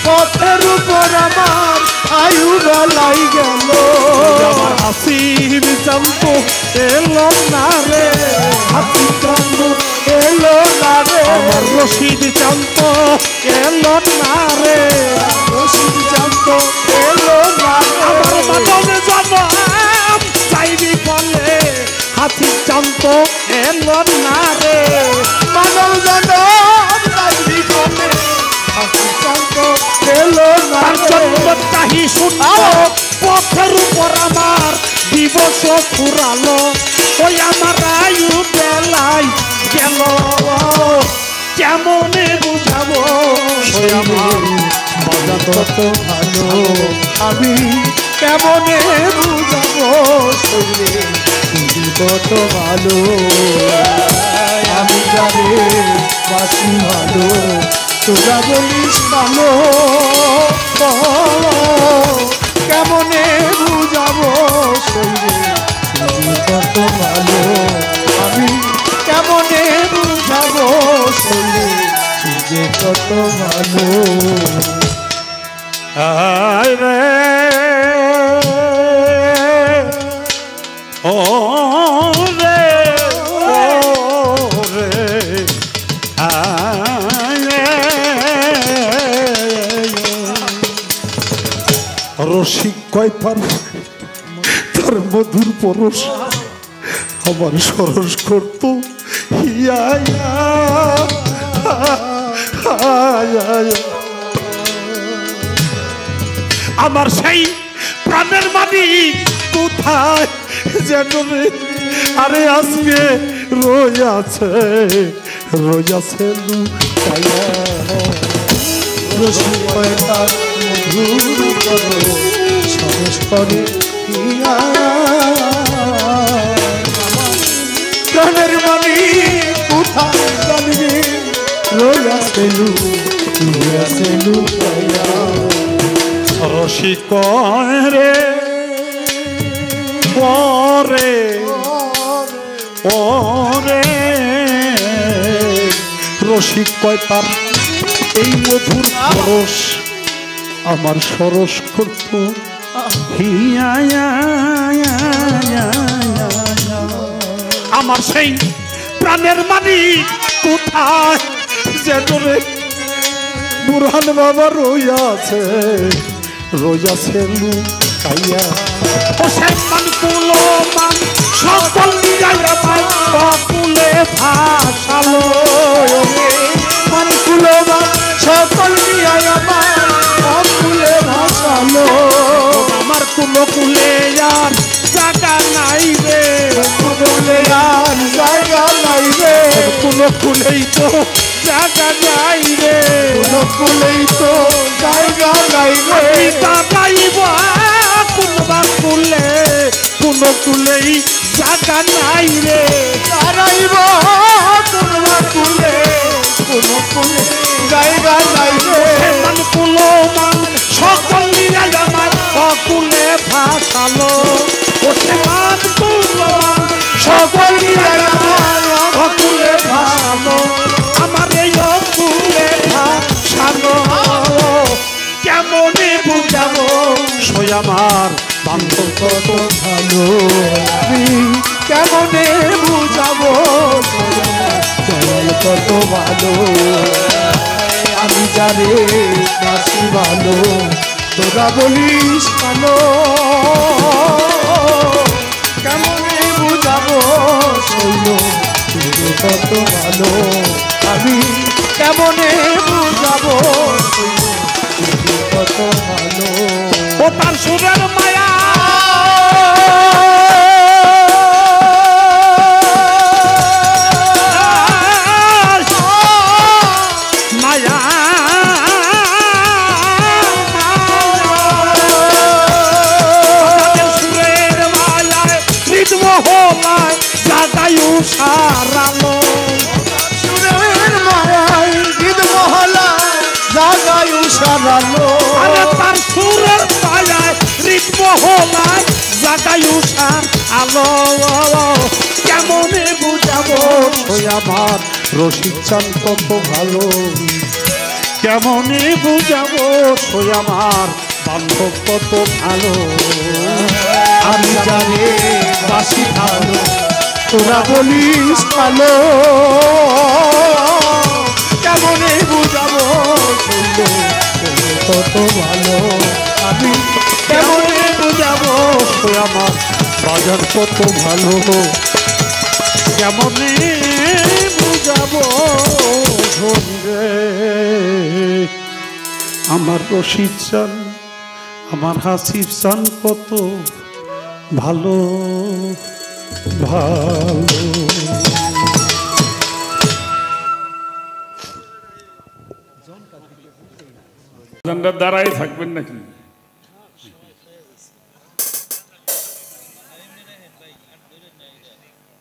পথের উপর আমার আয়ু বেলাই গেল। আমার হাসিব জানত এলো না রে, হাসিব জানত এলো না রে, আমার রশিদ জানত এলো না রে, রশিদ জানত এলো না রে, আমার মানবে জবাব চাইবি বলে হাসিব জানত এলো না রে, মানব জনম চাইবি বলে হাসিব জানত এলো না তার রে। জন্য চাহি শূন্য পথের উপর আমার দিবস ফুরালো। ওই আমার আয়ু বেলাই গেল। কেমনে বুঝাবো ওই আমার মজা কত ভালো, আমি কেমনে বুঝাবো শরীরে তুমি কত ভালো। আমি জানি বাসি ভালো, তোরা বলিস ভালো। কেমনে বুঝাবো শরীরে তুমি কত ভালো, আমি কেমনে বুঝাবো শরীরে যে কত ভালো। আয় রে ও রে ও রে আয় রে। রসিক কয় পার তার মধুর পরশ আমার সরস করতো। হিয়া আমার সেই প্রাণের মালিক কোথায় যেন রে। আরে আজকে রইয়াছে লুকায়া। রসিক কয় তার মধুর পরশ সরস করে হিয়া। প্রাণের মালিক কোথায় জানবি রইয়াছে লুকায়া। রসিক রে ওরে ওরে রসিক কয় তার এই মধুর পরশ আমার সরস করত। হিয়া আমার সেই প্রাণের মালিক কোথায় যেন রে। বুরহান বাবা রইয়াছে লুকাইয়া। ও সেই মান কুলো মান সকল নিয়াইয়া পাই অকুলে ভাসালো। মান কুলো মান সকল নিয়াইয়া পাই অকুলে ভাসালো। আমার কুলো কুলে আর জায়গা নাই রে, কুলে আর জায়গা নাই রে, কুলো কুলেই তো জায়গা নাই রে, কুলেই তো জায়গা নাই রে। কুলো কুলেই জায়গা নাই রে। দাঁড়াইব তোমার কুলে কুলে জায়গা নাই রে। মান কুলো মান সকল নিয়ে আমার অকুলে ভাসালো। ও সে মান কুলো মান সকল নিয়ে আমার অকুলে ভাসালো। আমার এই অকুলে ভাসালো। কেমনে বুঝাবো সই আমার বান্ধব কত ভালো, আমি কেমনে বুঝাবো তোমার কত ভালো। আমি জানি বাসি ভালো, তোরা বলিস ভালো। কেমনে বুঝাবো শৈল তুমি কত ভালো, আমি কেমনে বুঝাবো শৈল তুমি কত তার সুরের মায়া মায়া সুরের মায়ায় রিদম হলায় জাগায়ু সারালো সুরের মায়ায় রিদম হলায় জাগায়ু সারালো আরে তার সুরের মায়ায় রিদম হলায় জাগায়ু সার আলো কেমনে বুঝাবো ওই আমার রসিক চান কত ভালো কেমনে বুঝাবো ওই আমার বান্ধব কত ভালো আমি জানি বাসি ভালো তোরা বলিস ভালো কেমনে বুঝাবো শুনলো কত ভালো আমি কেমনে বুঝাবো ওই আমার বাজার কত ভালো কেমনে বুঝাবো রে আমার রশিদ চান আমার হাসির চান কত ভালো ভালো দাঁড়াই থাকবেন নাকি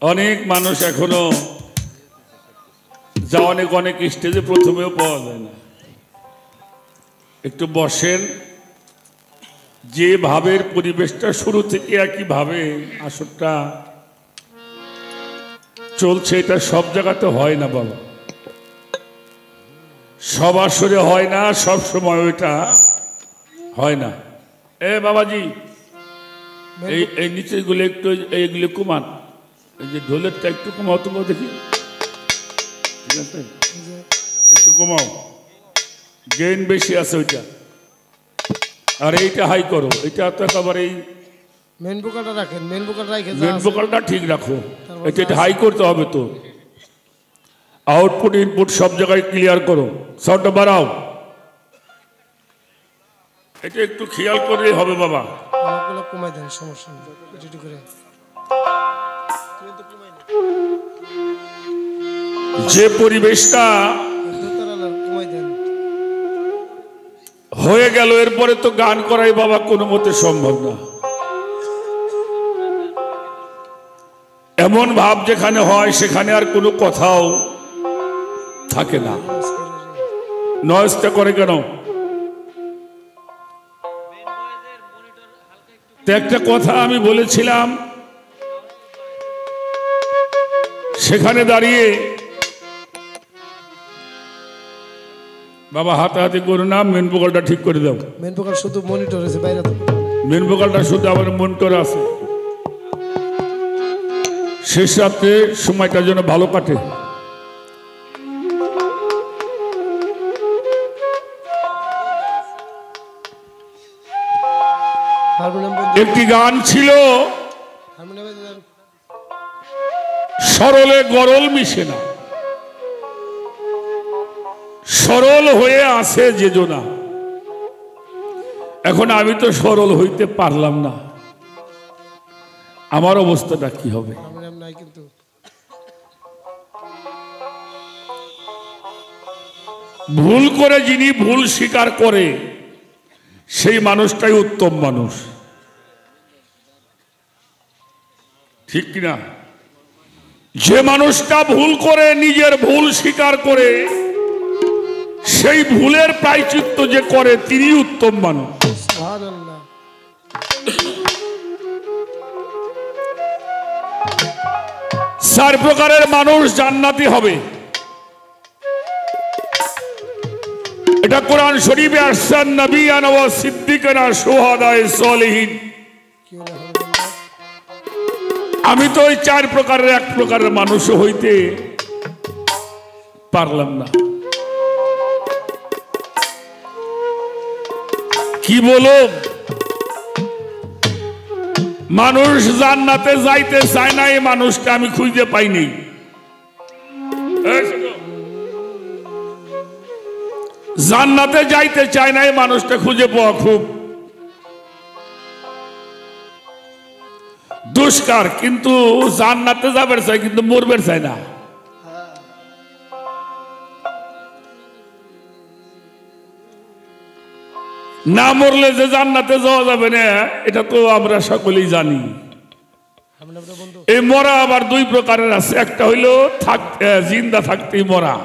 অনেক মানুষ এখনো যা অনেক অনেক স্টেজে প্রথমেও পাওয়া যায় না একটু বসেন যে ভাবের পরিবেশটা শুরু থেকে একই ভাবে আসরটা চলছে এটা সব জায়গাতে হয় না বাবা সব আসরে হয় না সব সময় ওইটা হয় না এ বাবাজি এই নিচেগুলো একটু এইগুলো কমান এই যে ঢোলেরটা একটু কমাও তো দেখি ঠিক আছে একটু কমাও গেইন বেশি আছে ওইটা আর এইটা হাই করো এটা তো একেবারে এই মেন ভোকালটা রাখেন মেন ভোকালটা রাখেন মেন ভোকালটা ঠিক রাখো এটা হাই করতে হবে তো আউটপুট ইনপুট সব জায়গায় ক্লিয়ার করো সাউন্ডটা বাড়াও এটা একটু খেয়াল করলেই হবে বাবা অনেকগুলো কমাই দেন সমস্যা নেই একটু করে যে পরিবেশটা কমাই দেন হয়ে গেল এরপরে তো গান করাই বাবা কোনো মতে সম্ভব না এমন ভাব যেখানে হয় সেখানে আর কোনো কথাও থাকে না নয়েজটা করে কেন তো একটা কথা আমি বলেছিলাম সেখানে দাঁড়িয়ে বাবা হাতাহাতি করো না মেন ভোকালটা ঠিক করে দাও মেন ভোকাল শুধু মনিটর আছে বাইরে তো মেন ভোকালটা শুধু আমার মনিটর আছে শেষ রাত্রে সময়টার জন্য ভালো কাটে একটি গান ছিল সরলে গরল মিশে না সরল হয়ে আছে যে জোনা এখন আমি তো সরল হইতে পারলাম না আমার অবস্থাটা কি হবে ভুল করে যিনি ভুল স্বীকার করে সেই মানুষটাই উত্তম মানুষ ঠিক কিনা যে মানুষটা ভুল করে নিজের ভুল স্বীকার করে সেই ভুলের প্রায়শ্চিত্ত যে করে তিনি উত্তম মানুষ চার প্রকারের মানুষ জান্নাতি হবে এটা কোরআন শরীফে আসছেন নবিয়ান ওয়া সিদ্দিকানা শুহাদায়ে সালিহিন আমি তো ওই চার প্রকারের এক প্রকারের মানুষ হইতে পারলাম না কি বলো মানুষ জান্নাতে যাইতে চায় না এই মানুষটা আমি খুঁজে পাইনি জান্নাতে যাইতে চায় না এই মানুষটা খুঁজে পাওয়া খুব পুরস্কার, কিন্তু জান্নাতে যাবে চাই, কিন্তু মরবে চাই না। না মরলে যে জান্নাতে যাওয়া যাবে না, এটা তো আমরা সকলেই জানি। এই মরা আবার দুই প্রকারের আছে, একটা হইল জিন্দা থাকতেই মরা।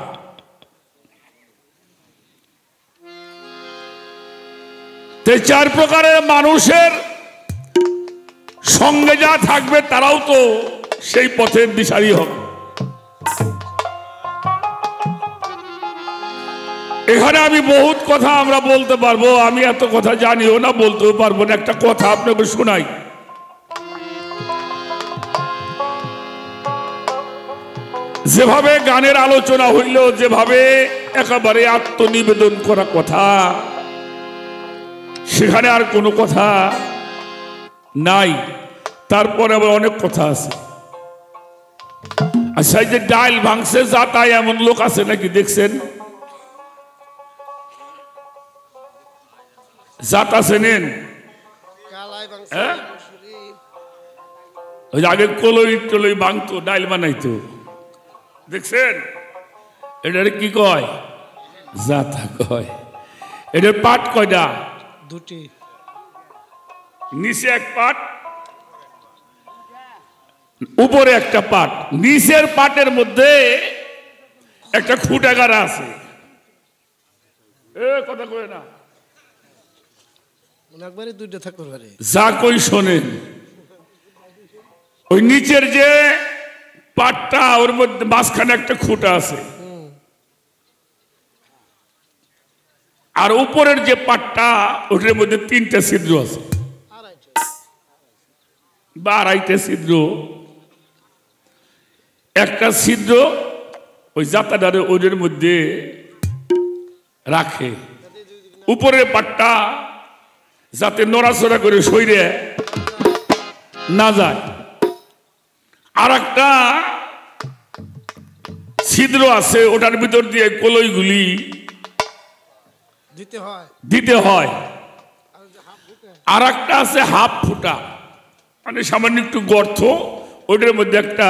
চার প্রকারের মানুষের সঙ্গে যা থাকবে তারাও তো সেই পথের দিশারি হবে। এখানে আমি বহুত কথা আমরা বলতে পারবো, আমি এত কথা জানিও না, বলতেও পারবো না। একটা কথা আপনাকে শোনাই। যেভাবে গানের আলোচনা হইল, যেভাবে একেবারে আত্মনিবেদন করা কথা, সেখানে আর কোনো কথা নাই। তারপরে আবার অনেক কথা আছে। আচ্ছা, এই যে ডাইল ভাঙছে যাতায় এমন লোক আছে নাকি দেখছেন? জাত আছে নেন? ওই আগে কলই টলই ভাঙতো, ডাইল বানাইতো, দেখছেন? এটার কি কয়? জাতা কয়। এটার পাট কয়টা? দুটি। নিচে এক পাট, উপরে একটা পাট। নিচের পাটের মধ্যে একটা খুঁটাগার আছে। কথা কয় না, দুইটা থাকতে পারে। যা কই শোনেন। ওই নিচের যে পাটটা, ওর মধ্যে মাঝখানে একটা খুঁটা আছে, আর উপরের যে পাটটা, ওটার মধ্যে তিনটা ছিদ্র আছে বা আড়াইটা ছিদ্র। একটা ছিদ্র ওই জাতাটারে ওদের মধ্যে রাখে, উপরের পাটটা যাতে নড়াচড়া করে সইরে না যায়। আর একটা ছিদ্র আছে, ওটার ভিতর দিয়ে কলইগুলি দিতে হয়। আর একটা আছে হাফ ফুটা, মানে সামান্য একটু গর্ত, ওটার মধ্যে একটা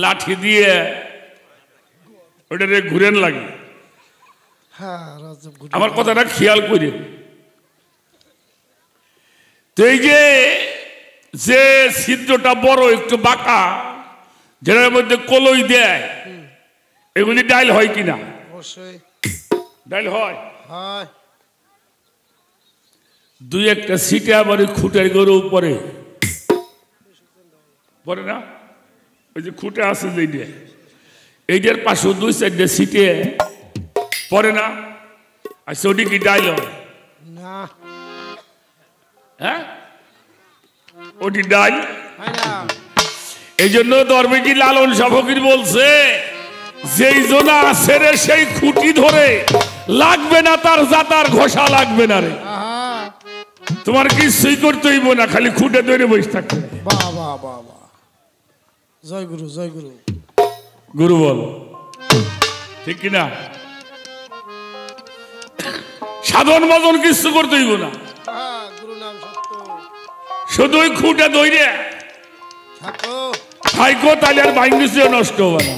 লাঠি দিয়ে ওটারে ঘুরেন লাগে। আমার কথাটা খেয়াল করে। তো এই যে ছিদ্রটা বড় একটু বাঁকা, যেটার মধ্যে কলই দেয়, এগুলি ডাইল হয় কিনা? অবশ্যই ডাইল হয়। হয়। দুই একটা সিটে আবার খুঁটের গরু উপরে পরে না, ওই যে খুঁটে আছে যেটা, এইটার পাশেও দুই চারটে সিটে পরে না। আচ্ছা, ওটি কি ডাইল হয় না? হ্যাঁ, ওটি ডাইল। এই জন্য দরবেজি লালন শাহ ফকির বলছে, যেই জনা আছে রে সেই খুঁটি ধরে, লাগবে না তার জাতার ঘষা লাগবে না রে। তোমার কিছুই করতে হইব না, খালি খুঁটে ধরে বসে থাকবে। বাবা বাবা, জয় গুরু, জয় গুরু। গুরু বল, ঠিক কিনা? সাধন ভজন কিছু করতে হইব না, গুরু নাম সত্য। শুধু ওই খুঁটে ধরে থাকো, তাহলে আর বাইন্ডিসে নষ্ট হবে না।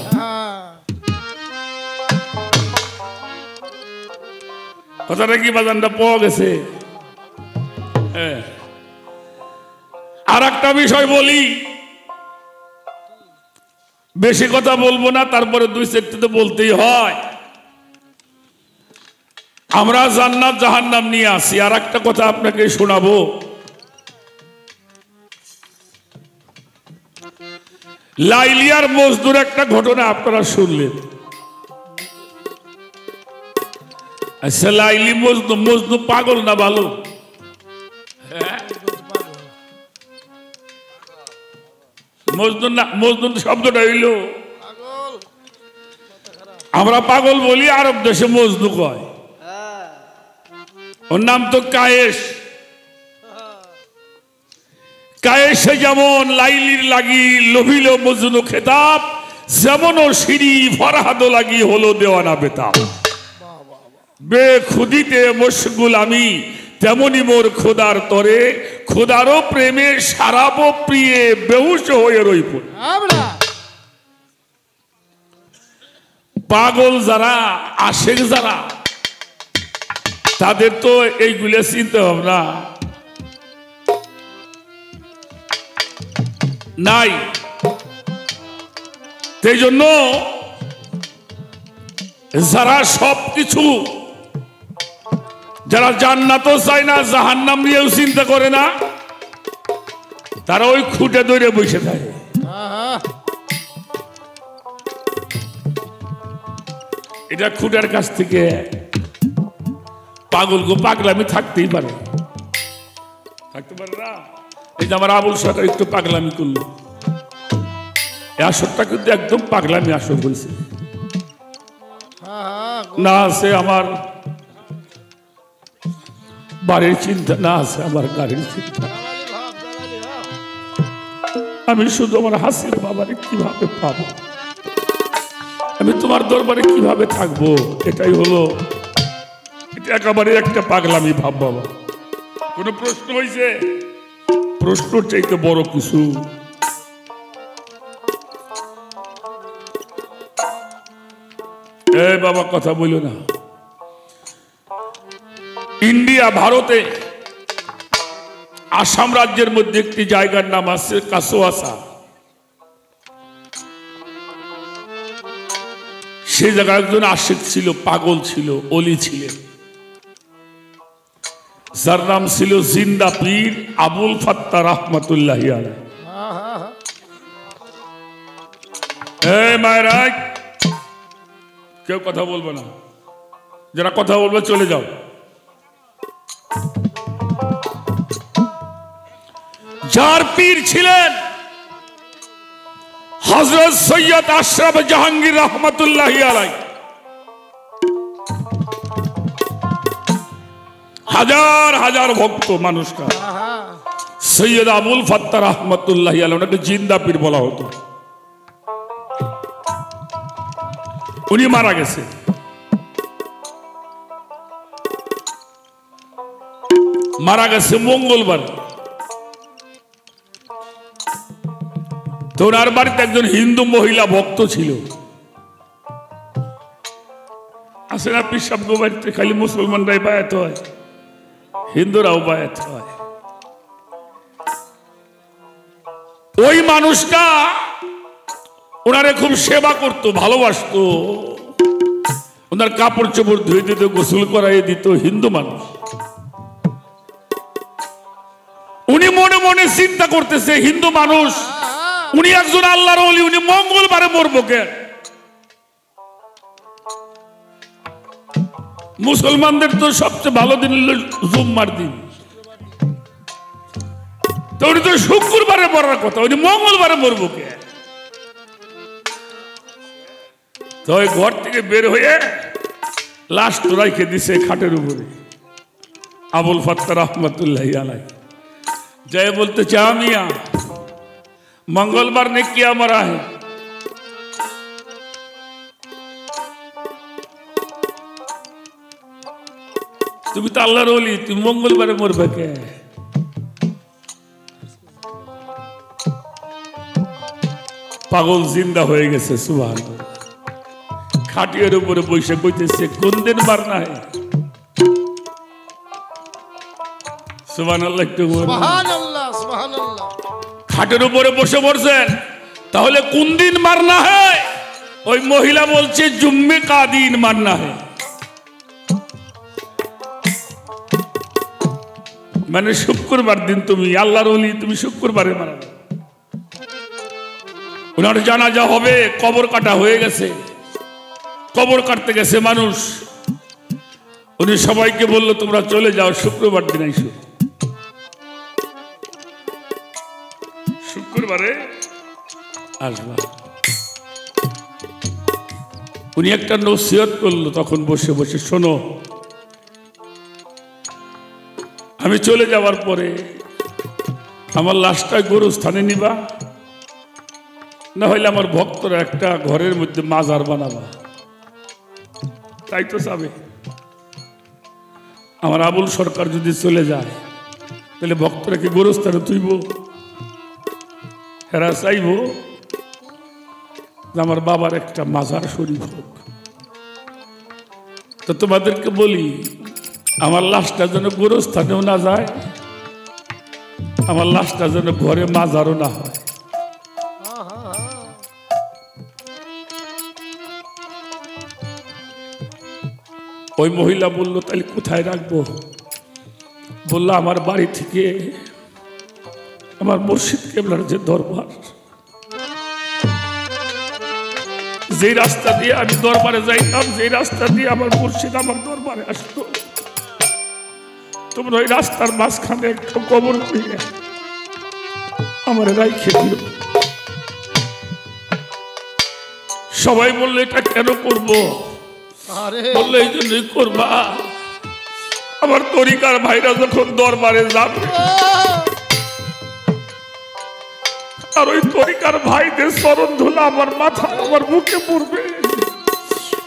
কথাটা কি বাজানটা পাওয়া গেছে? আর একটা বিষয় বলি, বেশি কথা বলবো না, তারপরে দুই চারটে তো বলতেই হয়। আমরা জান্নাত জাহান্নাম নিয়ে আসি। আর একটা কথা আপনাকে শোনাবো। লাইলিয়ার মজদুর একটা ঘটনা আপনারা শুনলেন। আচ্ছা, লাইলি মজনু, মজনু পাগল না ভালো? মজনু না, মজনু শব্দটা হইল, আমরা পাগল বলি, আরব দেশে মজনু কয়। ওর নাম তো কায়েস। কায়েসে যেমন লাইলির লাগি লোভিল মজনু খেতাব, যেমন ও সিঁড়ি ফরহাদ লাগি হলো দেওয়ানা বেতাব। বেখুদিতে মশগুল আমি, তেমনি মোর খোদার তরে খোদারও প্রেমে সারাব প্রিয়ে বেহুশ হয়ে রইব। পাগল যারা, আশেক যারা, তাদের তো এইগুলো চিন্তা ভাবনা নাই। সেই জন্য যারা সবকিছু, যারা জান্নাতও চায় না, জাহান্নাম নিয়েও চিন্তা করে না, তারা ওই খুঁটে ধরে বসে থাকে। এটা খুঁটার কাছ থেকে পাগলকে পাগলামি থাকতেই পারে, থাকতে পারে না। এই যে আমার আবুল সরকার একটু পাগলামি করলো, এই আসরটা কিন্তু একদম পাগলামি আসর বলছে না। আছে আমার বাড়ির চিন্তা, না আছে আমার গাড়ির চিন্তা। আমি শুধু আমার হাসির বাবারে কিভাবে পাবো, আমি তোমার দরবারে কিভাবে থাকবো, এটাই হলো, এটা একেবারে একটা পাগলামি ভাব বাবা। কোন প্রশ্ন হয়েছে? প্রশ্ন চাইতে বড় কিছু। এ বাবা কথা বলো না। ইন্ডিয়া, ভারতে আসাম রাজ্যের মধ্যে একটি জায়গার নাম আছে কাসোয়াসা। সে জায়গায় একজন আশিক ছিল, পাগল ছিল, অলি ছিলেন, যার নাম ছিল জিন্দা পীর আবুল ফাত্তা রহমতুল্লাহি আলাইহি। মায়েরা কেউ কথা বলবে না, যারা কথা বলবে চলে যাও। যার পীর ছিলেন হযরত সৈয়দ আশরাফ জাহাঙ্গীর রহমতুল্লাহি আলাইহি। হাজার হাজার ভক্ত মানুষটা সৈয়দ আবুল ফাত্তা রহমতুল্লাহি আলাইহি, ওনাকে জিন্দা পীর বলা হতো। উনি মারা গেছে। মারা গেছে মঙ্গলবার। তো ওনার বাড়িতে একজন হিন্দু মহিলা ভক্ত ছিল। আসে না পীর সাহেব বাড়িতে খালি মুসলমানরাই বায়াত হয়, হিন্দুরাও বায়াত হয়। ওই মানুষটা ওনারে খুব সেবা করতো, ভালোবাসতো, ওনার কাপড় চোপড় ধুয়ে দিত, গোসল করাই দিত। হিন্দু মানুষ। উনি মনে মনে চিন্তা করতেছে, হিন্দু মানুষ, উনি একজন আল্লাহর ওলি, উনি মঙ্গলবারে মরবো কেন? মুসলমানদের তো সবচেয়ে ভালো দিন হলো জুম্মার দিন, তো উনি তো শুক্রবারে মরার কথা, উনি মঙ্গলবারে মরবো কেন? তো ওই ঘর থেকে বের হয়ে লাশ রাইখে দিছে খাটের উপরে আবুল ফাত্তা রহমতুল্লাহি আলাইহি। जय बोलते चाह मियाँ मंगलवार ने क्या मरा है? তুমি তো আল্লাহর ওলি, তুমি মঙ্গলবারে মরবে কে? পাগল জিন্দা হয়ে গেছে। সুবহানাল্লাহ। খাটিয়ার উপরে বসে কইতেছে কোন দিন মারনা है? সুবহানাল্লাহ। একটু সুবহানাল্লাহ, সুবহানাল্লাহ। খাটের উপরে বসে পড়ছেন, তাহলে কোন দিন মারনা है? ওই মহিলা বলছে জুম্মে কা দিন মারনা है, মানে শুক্রবার দিন। তুমি আল্লাহর ওলি, তুমি শুক্রবারে মারবে। ওনার জানাজা হবে, কবর কাটা হয়ে গেছে, কবর কাটতে গেছে মানুষ। উনি সবাইকে বললো তোমরা চলে যাও, শুক্রবার দিন আইসো। শুক্রবারে আসবা। উনি একটা নসিহত করলো তখন বসে বসে, শোনো, আমি চলে যাওয়ার পরে আমার লাশটা গোরস্থানে নিবা, না হইলে আমার ভক্তরা একটা ঘরের মধ্যে মাজার বানাবা। তাই তো চাবে। আমার আবুল সরকার যদি চলে যায়, তাহলে ভক্তরা কি গোরস্থানে তুইব? হেরা চাইব যে আমার বাবার একটা মাজার শরীফ হোক। তো তোমাদেরকে বলি, আমার লাশটা যেন গোরস্থানেও না যায়, আমার লাশটা যেন ঘরে মাজারও না হয়। ওই মহিলা বলল, তাহলে কোথায় রাখবো? বলল, আমার বাড়ি থেকে আমার মুর্শিদ কেবলার যে দরবার, যে রাস্তা দিয়ে আমি দরবারে যাইতাম, যে রাস্তা দিয়ে আমার মুর্শিদ আমার দরবারে আসতো, তোমরা ওই রাস্তার মাঝখানে একটা কবর করে আমার রাইখে দিও। সবাই বললো, এটা কেন করবো? বললো, এই জন্যই করবা, আমার তরিকার ভাইরা যখন দরবারে যাবে আর ওই তরিকার ভাইদের চরণ ধুলা আমার মাথা আমার মুখে পড়বে,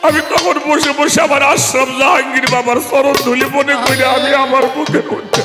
আমি তখন বসে বসে আমার আশরাফ জাহাঙ্গীর বাবার চরণ ধুলি মনে করে আমি আমার মুখে পড়তে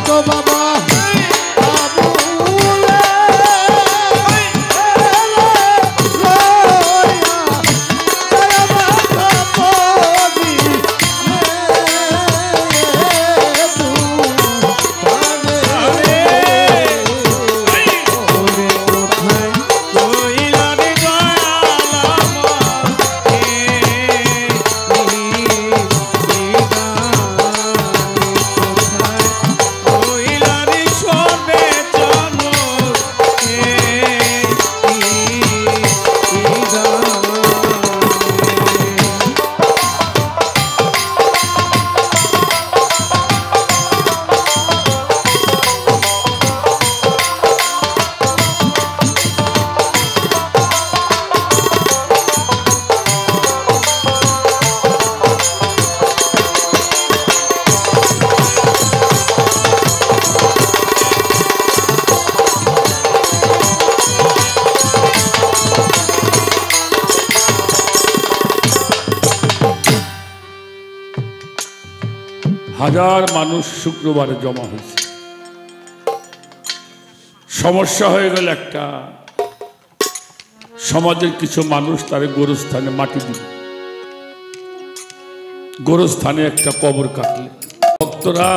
গো বাবা হাজার মানুষ শুক্রবারে জমা হয়েছে। সমস্যা হয়ে গেল একটা, সমাজের কিছু মানুষ তার গোরস্থানে মাটি দিল, গোরস্থানে একটা কবর কাটলে। ভক্তরা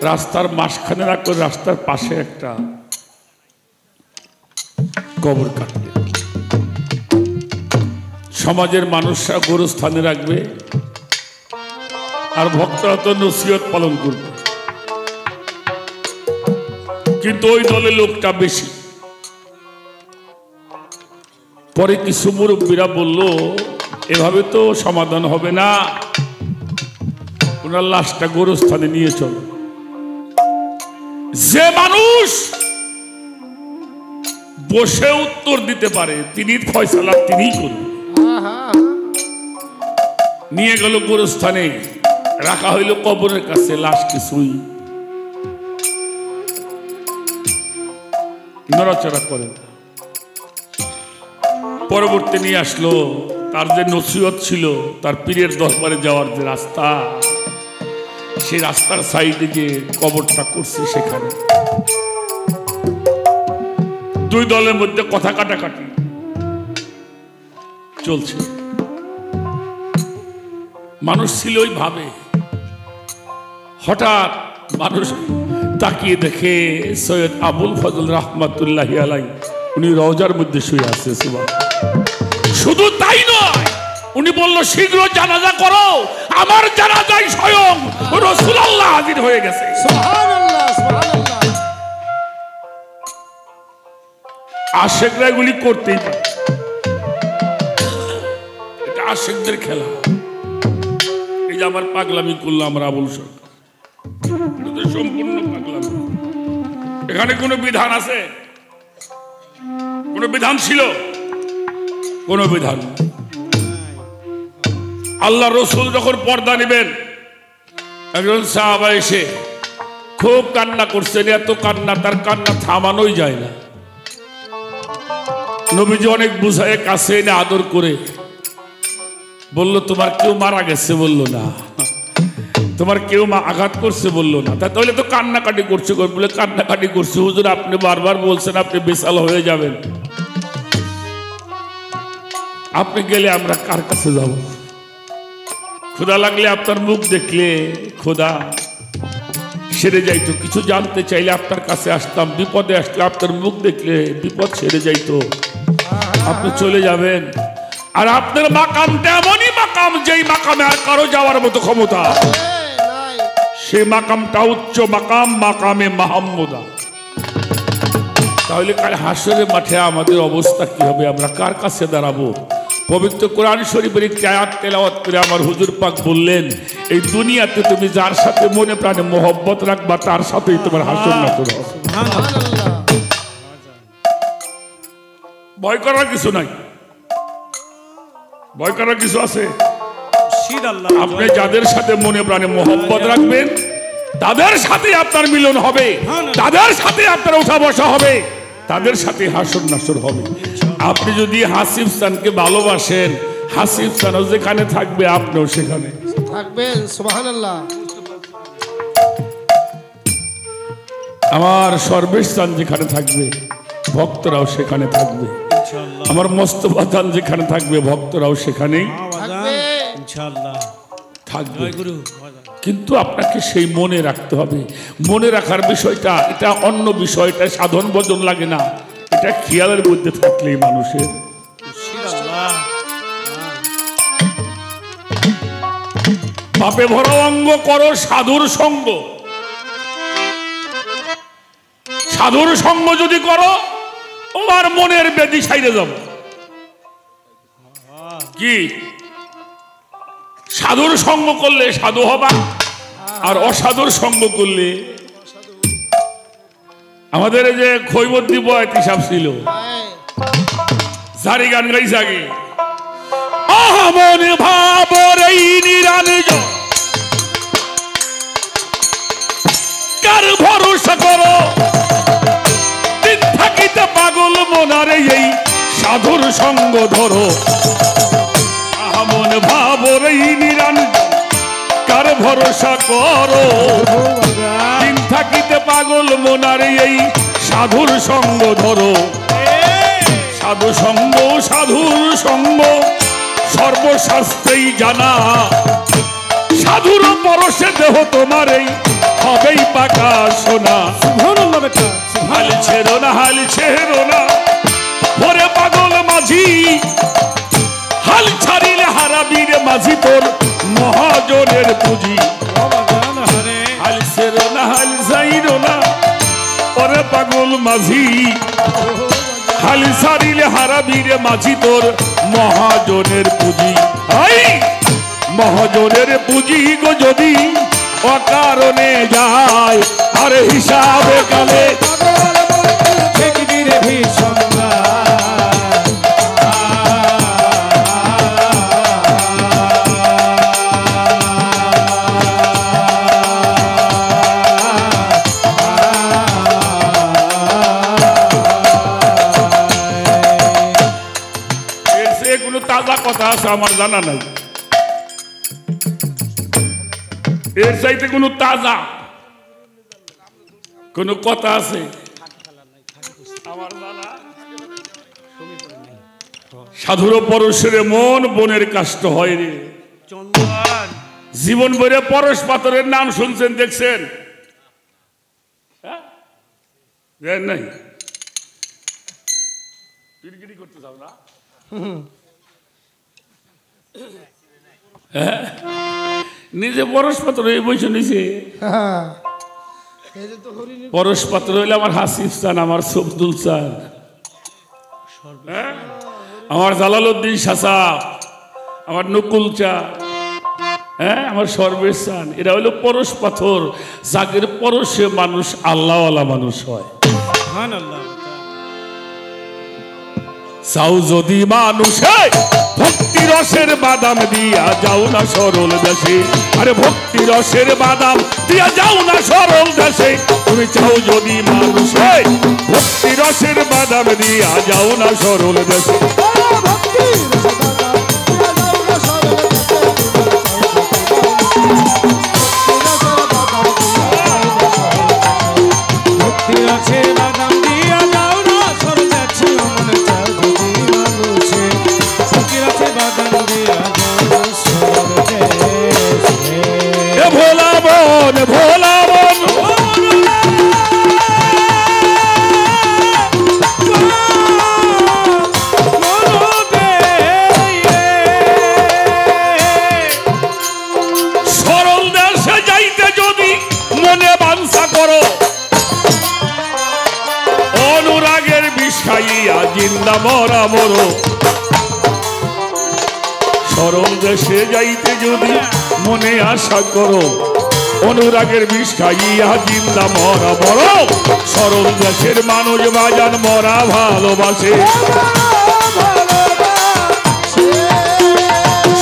রাস্তার মাঝখানে না করে রাস্তার পাশে একটা কবর কাটলে। সমাজের মানুষরা গোরস্থানে রাখবে আর ভক্তরা তো নসিহত পালন করবে, কিন্তু ওই দলে লোকটা বেশি। পরে কিছু মুরব্বীরা বলল এভাবে তো সমাধান হবে না, ওনার লাশটা গোরস্থানে নিয়ে চলো। যে মানুষ বসে উত্তর দিতে পারে তিনি ফয়সালা তিনিই করবেন। নিয়ে গেল গোরস্থানে, রাখা হইল কবরের কাছে, লাশ কিছুই নড়াচড়া করে। পরবর্তী নিয়ে আসলো তার যে নসিহত ছিল, তার পীরের দরবারে যাওয়ার যে রাস্তা, সেই রাস্তার সাইডে যে কবরটা করছে সেখানে দুই দলের মধ্যে কথা কাটাকাটি চলছে। মানুষ ছিল ওই ভাবে, হঠাৎ মানুষ তাকিয়ে দেখে সৈয়দ আবুল ফজল রহমাতুল্লাহি আলাইহি উনি রওজার মধ্যে শুয়ে আছে। শুধু তাই নয়, উনি বলল শীঘ্র জানাজা করো, আমার জানাজায় স্বয়ং রাসূলুল্লাহ হাজির হয়ে গেছে। সুবহানাল্লাহ সুবহানাল্লাহ। আশিকরা এগুলি করতেই পারে, এটা আশিকদের খেলা। এই যে আমার পাগলামি করলো আমরা আবুল সরকার, সম্পূর্ণ পাগলামি। এখানে কোনো বিধান আছে? কোনো বিধান ছিল? কোনো বিধান। আল্লাহ রসুল যখন পর্দা নেবেন, একজন সাহাবা এসে খুব কান্না করছেন, এত কান্না, তার কান্না থামানোই যায় না। নবীজি অনেক বুঝায় কাছে এনে আদর করে বলল, তোমার কেউ মারা গেছে? বলল না। তোমার কেউ আঘাত করছে? বললো না। তাহলে তো কান্নাকাটি করছে। বলে কান্নাকাটি করছে হুজুর, আপনি বারবার বলছেন আপনি বেসাল হয়ে যাবেন, আপনি গেলে আমরা কার কাছে যাব? ক্ষুধা লাগলে আপনার মুখ দেখলে ক্ষুধা সেরে যাইতো, কিছু জানতে চাইলে আপনার কাছে আসতাম, বিপদে আসলে আপনার মুখ দেখলে বিপদ সেরে যাইতো, আপনি চলে যাবেন। আর আপনার মাকামটা এমনই মাকাম, যেই মাকামে আর কারো যাওয়ার মতো ক্ষমতা, সেই মাকামটা উচ্চ মাকাম, মাকামে মাহমুদা। তাহলে কাল হাসরের মাঠে আমাদের অবস্থা কি হবে? আমরা কার কাছে দাঁড়াবো? পবিত্র কোরআন শরীফের একটি আয়াত তেলাওয়াত করে আমার হুজুর পাক বললেন, এই দুনিয়াতে তুমি যার সাথে মনে প্রাণে মোহব্বত রাখবা তার সাথেই তোমার হাসর নাসর হবে। ভয় করার কিছু নাই, ভয় করার কিছু আছে? আপনি যাদের সাথে মনে প্রাণে মোহব্বত রাখবেন তাদের সাথে আপনার মিলন হবে, তাদের সাথে আপনার উঠা বসা হবে, তাদের সাথে হাসর নাসর হবে। আপনি যদি হাসিব খানকে ভালোবাসেন, হাসিব খানও যেখানে থাকবে আপনিও সেখানে থাকবেন। সুবহানাল্লাহ। আমার সর্বেশ চান যেখানে থাকবে ভক্তরাও সেখানে থাকবে, আমার মোস্তফা চান যেখানে থাকবে ভক্তরাও সেখানেই থাকবে। কিন্তু আপনাকে সেই মনে রাখতে হবে। মনে রাখার বিষয়টা এটা অন্য বিষয়, এটা সাধন ভজন লাগে না, এটা খেয়ালের মধ্যে থাকলেই মানুষের। পাপে ভরা অঙ্গ করো সাধুর সঙ্গ, সাধুর সঙ্গ যদি করো তোমার মনের বেদি সাইরে যাব। কি সাধুর সঙ্গ করলে সাধু হবা, আর অসাধুর সঙ্গ করলে আমাদের যে খৈবদ্দী বয়াতি সাহেব ছিল, সারি গান গাইছে আগে, মনে ভাবর এই নিরাঞ্জন কার ভরসা করো, দিন থাকিতে পাগল মনারে এই সাধুর সঙ্গ ধরো। মন ভাবর এই নিরাঞ্জন কার ভরসা করো, দিন থাকিতে পাগল মনারে এই সাধুর সঙ্গ ধরো। সাধু সঙ্গ সাধুর সঙ্গ সর্বশাস্ত্রেই জানা, সাধুর পরশে দেহ তোমার এই হবেই পাকা সোনা। হাল ছেড়ো না, হাল ছেড়ো না ভরে পাগল মাঝি, হাল ছাড়িলে হারাবি রে মাঝি তোর মহাজনের পুঁজি। হাল ছেড়ো না, হাল ছাইরো না ওরে পাগল মাঝি, হাল ছাড়িলে হারাবি রে মাঝি তোর মহাজনের পুঁজি। মহাজনের পুঁজি গো যদি অকারণে যায়, আর হিসাবে কালে তাজা কথা আছে আমার জানা নাই, এর চাইতে কোনো তাজা কোন কথা আছে আমার জানা? সাধুর পরশের মন বনের কাষ্ট হয় রে। জীবন ভরে পরশ পাথরের নাম শুনছেন দেখছেন নাই? কিরকিরি করতে চাও না? নিজে পরশ পাত্র এই বইছে নিছে। পরশ পাত্র হইলে আমার হাসিফ চান, আমার সবদুল চান, আমার জালালউদ্দিন শাসা, আমার নকুল চা, আমার সর্বেশ চান। এরা হইল পরশ পাথর, যাদের পরশে মানুষ আল্লাহওয়ালা মানুষ হয়। চাও যদি মানুষ ভক্তি রসের বাদাম দিয়া যাও না সরল দেশে, আরে ভক্তি রসের বাদাম দিয়া যাও না সরল দেশে। তুমি চাও যদি মানুষ ভক্তি রসের বাদাম দিয়া যাও না সরল দেশে। ভোলা বন ভোলা বন সরল দেশে যাইতে যদি মনে বাঞ্ছা করো, অনুরাগের বিষ খাইয়া জিন্দা মরা মরো। সরল দেশে যাইতে যদি মনে আশা করো, অনুরাগের বিষ খাইয়া জিন্দা মরা মরো। সরল দেশের মানুষ বাজান মরা ভালোবাসে,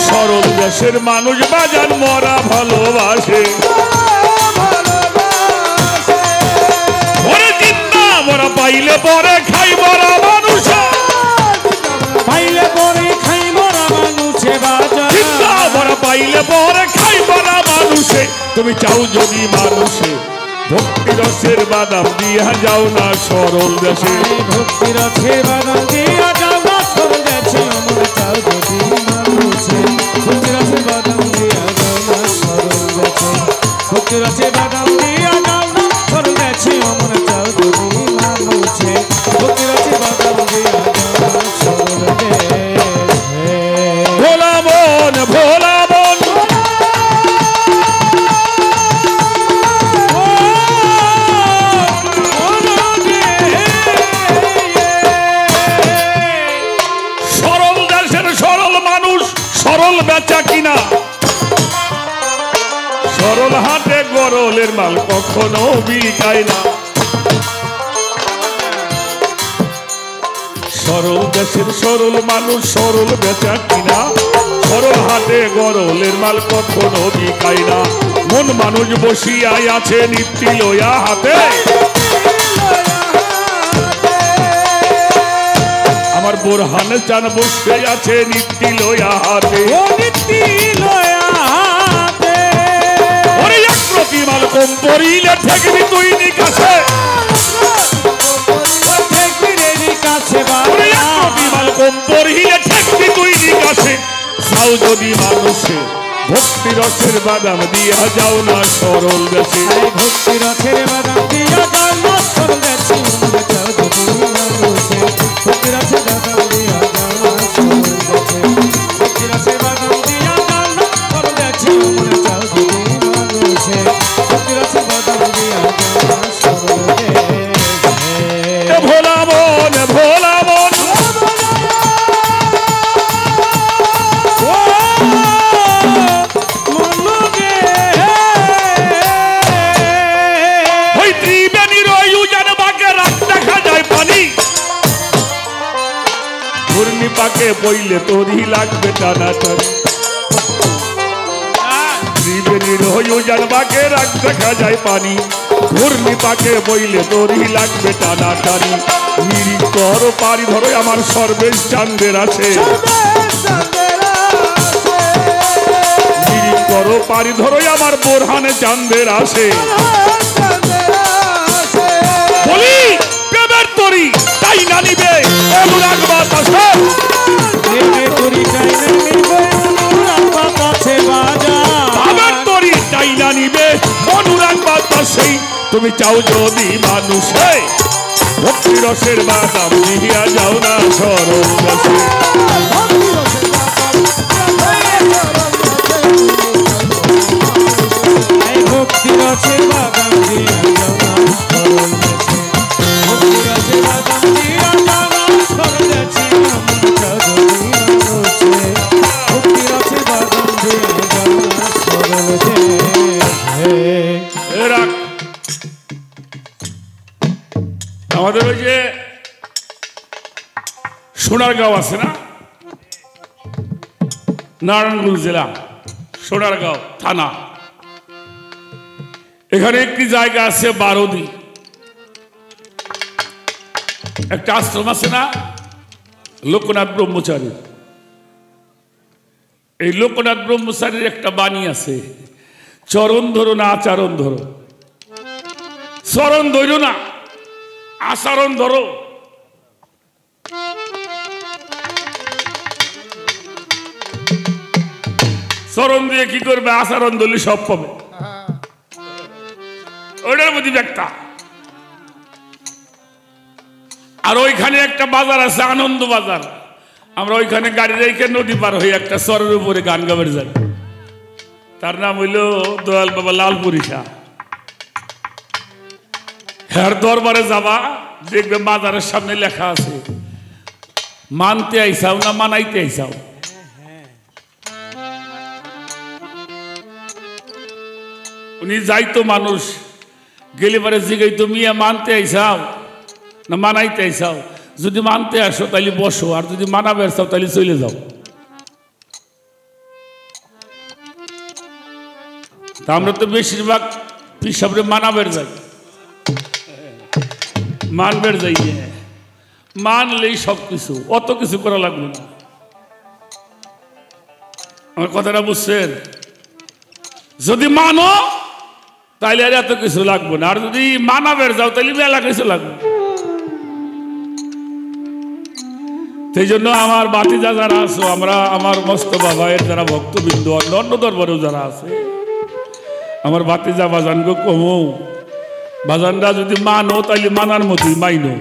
সরল দেশের মানুষ বাজান মরা ভালোবাসে। ওরে জিন্দা মরা পাইলে পরে খাই মরা মানুষ, পাইলে পরে খাই মরা মানুষে বাজান, জিন্দা মরা পাইলে পরে খাই মরা মানুষে। তুমি চাও যদি মানুষে ভক্তি রসের বাদাম দিয়া যাও না সরল দেশে ভক্তি রসের বাদাম দিয়া যাও না সরল দেশে অমর চাও যদি মানুষে ভক্তি রসের বাদাম দিয়া যাও না সরল দেশে ভক্তি রসের বাদাম দিয়া যাও না সরল দেশে অমর চাও যদি মানুষে ভক্তি রসের বাদাম দিয়া যাও না সরল দেশে ভোলা মন ভোলা মন সরল দেশের সরল মানুষ সরল বেচা কিনা সরল হাটে গরলের মাল কখনো বিকায় না সরল দেশের সরল মানুষ সরল বেচা কিনা সরল হাটে গরলের মাল কখনো বিকায় না মন মানুষ বসিয়াই আছে নিত্যি লয়া হাতে আমার বোরহান চান বসে আছে নিত্যি লয়া হাতে ওরে এক প্রতি মাল কম পড়িলে ঠেকবি তুই নিকাশে কম পড়িলে ঠেকবি তুই নিকাশে চাও যদি মানুষে ভক্তি রসের বাদাম দিয়া যাও না সরল দেশে ভক্তি রসের বাদাম দিয়া যাও না সরল দেশে ভক্তি রসের বাদাম দিয়া যাও না সরল দেশে ভক্তি রসের বাদাম দিয়া যাও না সরল দেশে মনে চাও যদি মানুষে ভক্তি রসের বাদাম দিয়া যাও না সরল দেশে ভোলা মন ভোলা মন পাকে বইলে তোরই লাগবে টানাটানি ত্রিবেণীর হইও জানবাকে রাখ দেখা যায় পানি ঘূর্ণি পাকে বইলে তোরই লাগবে টানাটানি নিরিখ কর পারি ধরো আমার সর্বেশ চান্দের আছে নিরিখ করো পারি ধরো আমার বোরহানে চান্দের আছে বলি প্রেমের তরি তাই না নিবে অনুরাগ বাতাসে প্রেমের তরি তাই না নিবে অনুরাগ বাতাসে বাজা প্রেমের তরি তাই না নিবে অনুরাগ বাতাসে তুমি চাও যদি মানুষে ভক্তি রসের বাদাম দিয়া যাও না সরল দেশে ভক্তি রসের বাদাম দিয়া যাও না সরল দেশে ভক্তি রসের বাদাম দিয়া যাও না সরল দেশে মন চাও যদি মানুষে ভক্তি রসের বাদাম দিয়া যাও না সরল দেশে রাখ আমাদের ওই যে সোনারগাঁও আছে না নারায়ণগঞ্জ জেলা সোনারগাঁও থানা এখানে একটি জায়গা আছে বারোদি একটা আশ্রম আছে না লোকনাথ ব্রহ্মচারী এই লোকনাথ ব্রহ্মচারীর একটা বাণী আছে চরণ ধরো না আচরণ ধরো চরণ ধরো না আচরণ ধরো চরণ দিয়ে কি করবে আচরণ ধরলে সব পাবে ওটার মধ্যে একটা আর ওইখানে একটা বাজার আছে আনন্দ বাজার আমরা ওইখানে গাড়ি রেখে নদী পার হয়ে একটা চরের উপরে গান গাবার যাই তার নাম হইল দয়াল বাবা লালপুরি শাহ হ্যার দরবারে যাবা দেখবে বাজারের সামনে লেখা আছে মানতে আইসাও না মানাইতে আইসাও উনি যাইতো মানুষ গেলে পরে জিগাইতো মিয়া মানতে আইসাও না মানাইতে আইসাও যদি মানতে আসো তাহলে বসো আর যদি মানাবে আসো তাহলে চলে যাও তা আমরা তো বেশিরভাগ পিসাবরে মানাবের যাই মানবের যাই মানলেই সব কিছু অত কিছু করা লাগবে না আমার কথাটা বুঝছেন যদি মানো তাইলে আর এত কিছু লাগবে না। আর যদি মানাবের যাও তাহলে মেলা কিছু লাগবে। সেই জন্য আমার বাতিজা যারা আছো, আমরা আমার মস্ত বাবায়ের যারা ভক্তবৃন্দ, অন্য দরবারেও যারা আছে, আমার বাতিজা বাজানকে কমো, বাজানরা যদি মানো তাহলে মানার মতোই মাইনো,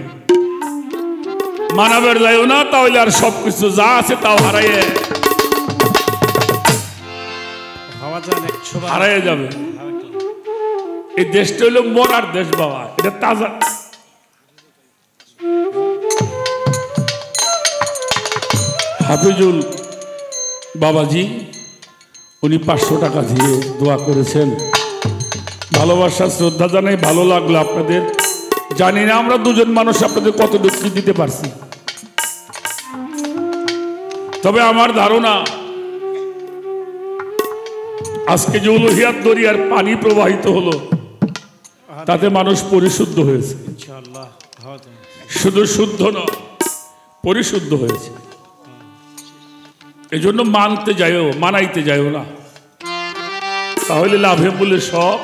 মানাবের যাইও না তাহলে আর সবকিছু যা আছে তাও হারাইয়ে যাবে। এই দেশটা হলো মরার দেশ বাবা, এটা তাজা। হাফিজুল বাবাজি উনি 500 টাকা দিয়ে দোয়া করেছেন। ভালোবাসা শ্রদ্ধা জানাই, ভালো লাগলো আপনাদের। জানি না আমরা দুজন মানুষ আপনাদের কত দুঃখ দিতে পারছি, তবে আমার ধারণা আজকে যে উলুহিয়াত দরিয়ার পানি প্রবাহিত হলো তাতে মানুষ পরিশুদ্ধ হয়েছে। শুধু শুদ্ধ নয়, পরিশুদ্ধ হয়েছে। এই জন্য মানতে যাইও, মানাইতে যাইও না, তাহলে লাভে বলে সব।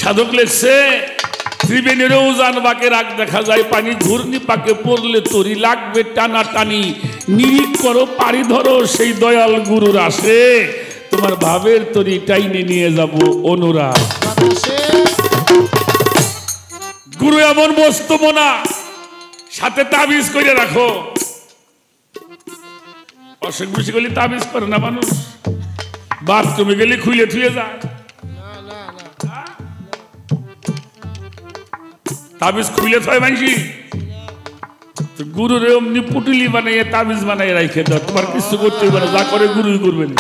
সাধক লেখছে ত্রিবেণীর উজান বাকে রাগ দেখা যায় পানি, ঘূর্ণি পাকে পড়লে তরি লাগবে টানা টানি, নিরিখ করো পাড়ি ধরো সেই দয়াল গুরুর আসে, তোমার ভাবের তরি টাইনে নিয়ে যাব অনুরাগ। গুরু এমন বস্তু না, সাথে তাবিজ করে রাখো। অসুখ বিসুখ গেলে তাবিজ করে না মানুষ, বাথরুমে গেলে খুলে থুয়ে যায়। তাবিজ খুলে থয় মানসি, গুরুর এমনি পুটুলি বানাইয়ে তাবিজ বানাই রাখে দাও, তোমার কিছু করতে পারে, যা করে গুরুই করবেন।